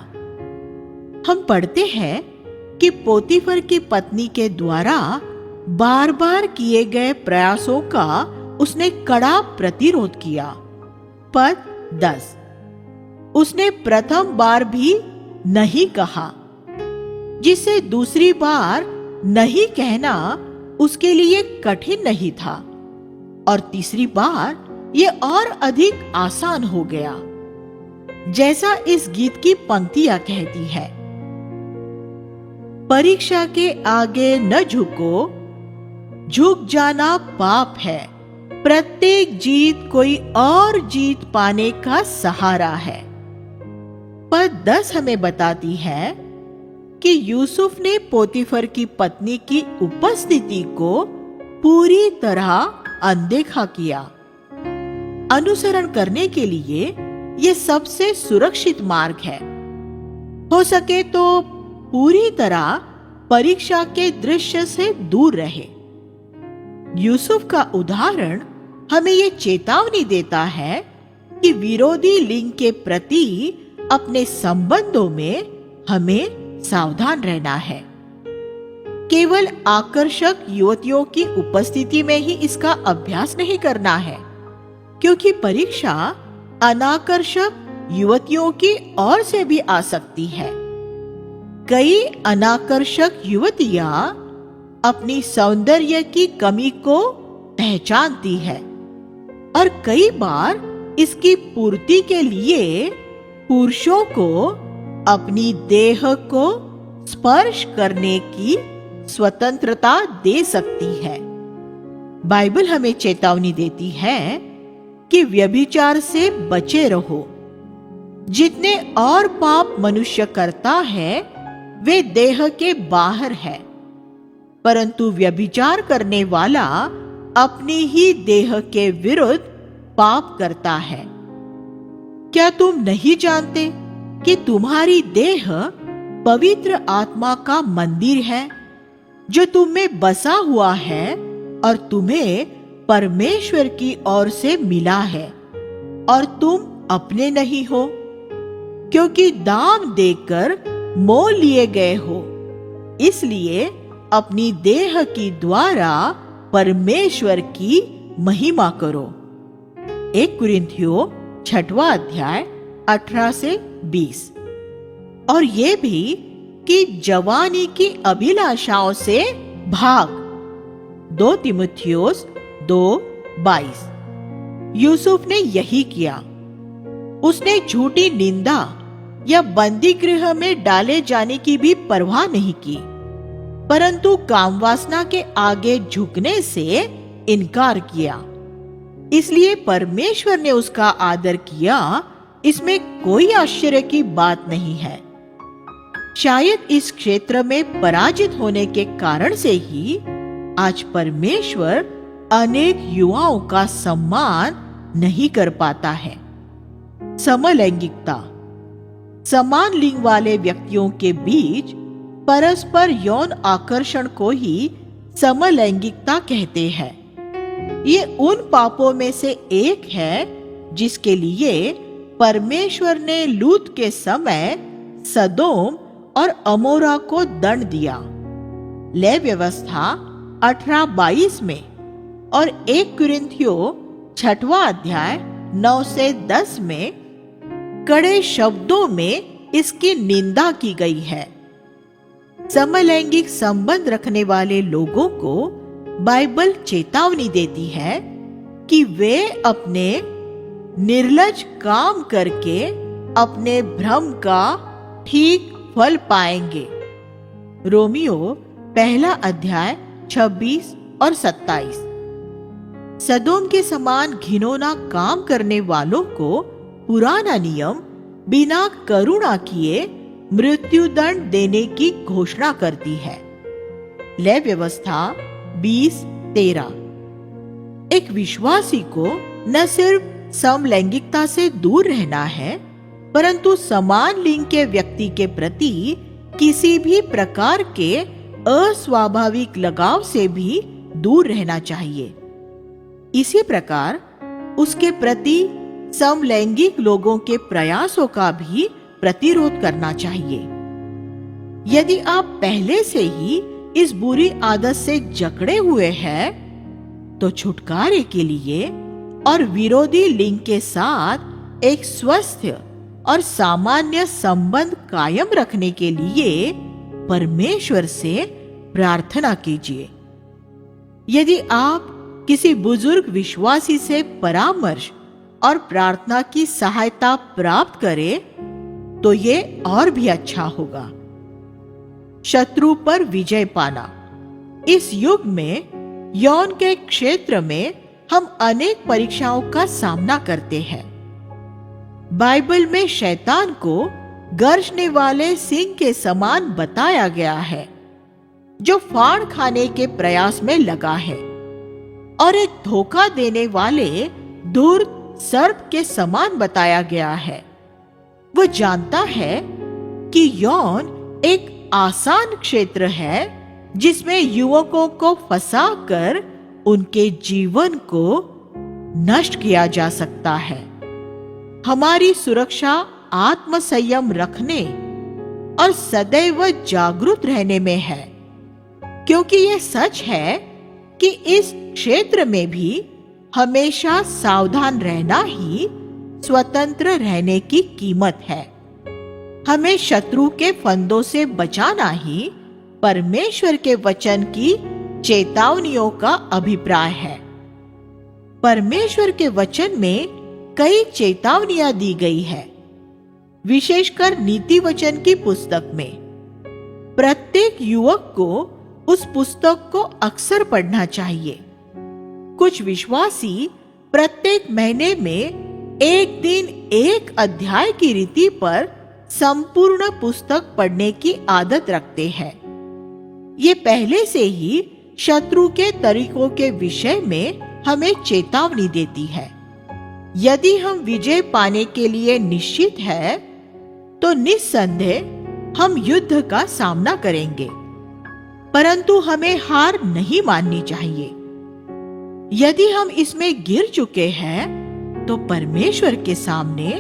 हम पढ़ते हैं कि पोतीफर की पत्नी के द्वारा बार बार किए गए प्रयासों का उसने कड़ा प्रतिरोध किया। पद 10। उसने प्रथम बार भी नहीं कहा, जिसे दूसरी बार नहीं कहना उसके लिए कठिन नहीं था, और तीसरी बार ये और अधिक आसान हो गया। जैसा इस गीत की पंक्तियां कहती है, परीक्षा के आगे न झुको, झुक जाना पाप है, प्रत्येक जीत कोई और जीत पाने का सहारा है। पद 10 हमें बताती है कि यूसुफ ने पोतीफर की पत्नी की उपस्थिति को पूरी तरह अनदेखा किया। अनुसरण करने के लिए यह सबसे सुरक्षित मार्ग है। हो सके तो पूरी तरह परीक्षा के दृश्य से दूर रहे। यूसुफ का उदाहरण हमें यह चेतावनी देता है कि विरोधी लिंग के प्रति अपने संबंधों में हमें सावधान रहना है। केवल आकर्षक युवतियों की उपस्थिति में ही इसका अभ्यास नहीं करना है, क्योंकि परीक्षा अनाकर्षक युवतियों की ओर से भी आ सकती है। कई अनाकर्षक युवतियां अपनी सौंदर्य की कमी को पहचानती है और कई बार इसकी पूर्ति के लिए पुरुषों को अपनी देह को स्पर्श करने की स्वतंत्रता दे सकती है। बाइबल हमें चेतावनी देती है कि व्यभिचार से बचे रहो। जितने और पाप मनुष्य करता है वे देह के बाहर है, परंतु व्यभिचार करने वाला अपनी ही देह के विरुद्ध पाप करता है। क्या तुम नहीं जानते कि तुम्हारी देह पवित्र आत्मा का मंदिर है, जो तुम में बसा हुआ है और तुम्हें परमेश्वर की ओर से मिला है, और तुम अपने नहीं हो, क्योंकि दाम देकर मोल लिए गए हो। इसलिए अपनी देह की द्वारा परमेश्वर की महिमा करो। 1 कुरिन्थियों 6वां अध्याय 18 से 20। और ये भी कि जवानी की अभिलाषाओं से भाग। 2 तीमुथियुस 2:22। यूसुफ ने यही किया। उसने झूठी निंदा या बंदी गृह में डाले जाने की भी परवाह नहीं की, परंतु कामवासना के आगे झुकने से इनकार किया। इसलिए परमेश्वर ने उसका आदर किया। इसमें कोई आश्चर्य की बात नहीं है। शायद इस क्षेत्र में पराजित होने के कारण से ही आज परमेश्वर अनेक युवाओं का सम्मान नहीं कर पाता है। समलैंगिकता। समान लिंग वाले व्यक्तियों के बीच परस्पर यौन आकर्षण को ही समलैंगिकता कहते हैं। ये उन पापों में से एक है जिसके लिए परमेश्वर ने लूत के समय सदोम और अमोरा को दंड दिया। ले व्यवस्था 18:22 में और 1 कुरिन्थियों 6वां अध्याय 9 से 10 में कड़े शब्दों में इसकी निंदा की गई है। समलैंगिक संबंध रखने वाले लोगों को बाइबल चेतावनी देती है कि वे अपने निर्लज काम करके अपने भ्रम का ठीक फल पाएंगे। रोमियो 1 अध्याय 26 और 27। सदोम के समान घिनौना काम करने वालों को पुराना नियम बिना करुणा किए मृत्युदंड देने की घोषणा करती है। ले व्यवस्था 20:13। एक विश्वासी को न सिर्फ समलैंगिकता से दूर रहना है, परंतु समान लिंग के व्यक्ति के प्रति किसी भी प्रकार के अस्वाभाविक लगाव से भी दूर रहना चाहिए। इसी प्रकार उसके प्रति समलैंगिक लोगों के प्रयासों का भी प्रतिरोध करना चाहिए। यदि आप पहले से ही इस बुरी आदत से जकड़े हुए हैं, तो छुटकारे के लिए और विरोधी लिंग के साथ एक स्वस्थ और सामान्य संबंध कायम रखने के लिए परमेश्वर से प्रार्थना कीजिए। यदि आप किसी बुजुर्ग विश्वासी से परामर्श और प्रार्थना की सहायता प्राप्त करें, तो ये और भी अच्छा होगा। शत्रु पर विजय पाना। इस युग में यौन के क्षेत्र में हम अनेक परीक्षाओं का सामना करते हैं। बाइबल में शैतान को गरजने वाले सिंह के समान बताया गया है, जो फाड़ खाने के प्रयास में लगा है, और एक धोखा देने वाले धूर्त सर्प के समान बताया गया है। वो जानता है कि यौन एक आसान क्षेत्र है जिसमें युवकों को फंसाकर उनके जीवन को नष्ट किया जा सकता है। हमारी सुरक्षा आत्मसंयम रखने और सदैव जागरूक रहने में है, क्योंकि यह सच है कि इस क्षेत्र में भी हमेशा सावधान रहना ही स्वतंत्र रहने की कीमत है। हमें शत्रु के फंदों से बचाना ही परमेश्वर के वचन की चेतावनियों का अभिप्राय है। परमेश्वर के वचन में कई चेतावनियां दी गई है, विशेषकर नीति वचन की पुस्तक में। प्रत्येक युवक को उस पुस्तक को अक्सर पढ़ना चाहिए। कुछ विश्वासी प्रत्येक महीने में एक दिन एक अध्याय की रीति पर संपूर्ण पुस्तक पढ़ने की आदत रखते हैं। ये पहले से ही शत्रु के तरीकों के विषय में हमें चेतावनी देती है। यदि हम विजय पाने के लिए निश्चित हैं, तो निस्संदेह हम युद्ध का सामना करेंगे, परंतु हमें हार नहीं माननी चाहिए। यदि हम इसमें गिर चुके हैं, तो परमेश्वर के सामने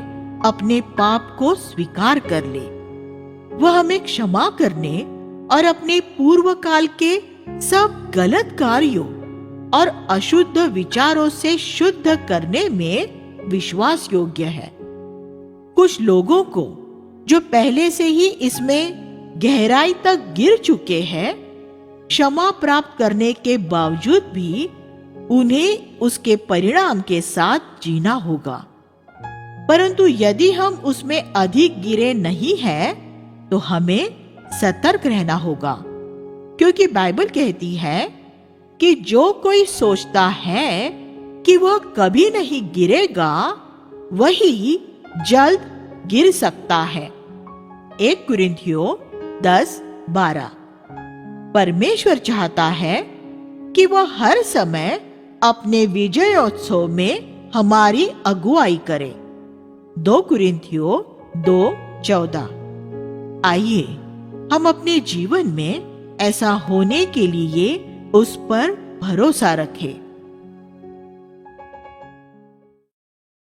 अपने पाप को स्वीकार कर ले। वह हमें क्षमा करने और अपने पूर्व काल के सब गलत कार्यों और अशुद्ध विचारों से शुद्ध करने में विश्वास योग्य है। कुछ लोगों को जो पहले से ही इसमें गहराई तक गिर चुके हैं, क्षमा प्राप्त करने के बावजूद भी उन्हें उसके परिणाम के साथ जीना होगा। परंतु यदि हम उसमें अधिक गिरे नहीं हैं, तो हमें सतर्क रहना होगा, क्योंकि बाइबल कहती है कि जो कोई सोचता है कि वह कभी नहीं गिरेगा, वही जल्द गिर सकता है। 1 कुरिन्थियों 10:12। परमेश्वर चाहता है कि वह हर समय अपने विजयोत्सव में हमारी अगुवाई करे। 2 कुरिन्थियों 2:14। आइए हम अपने जीवन में ऐसा होने के लिए उस पर भरोसा रखें।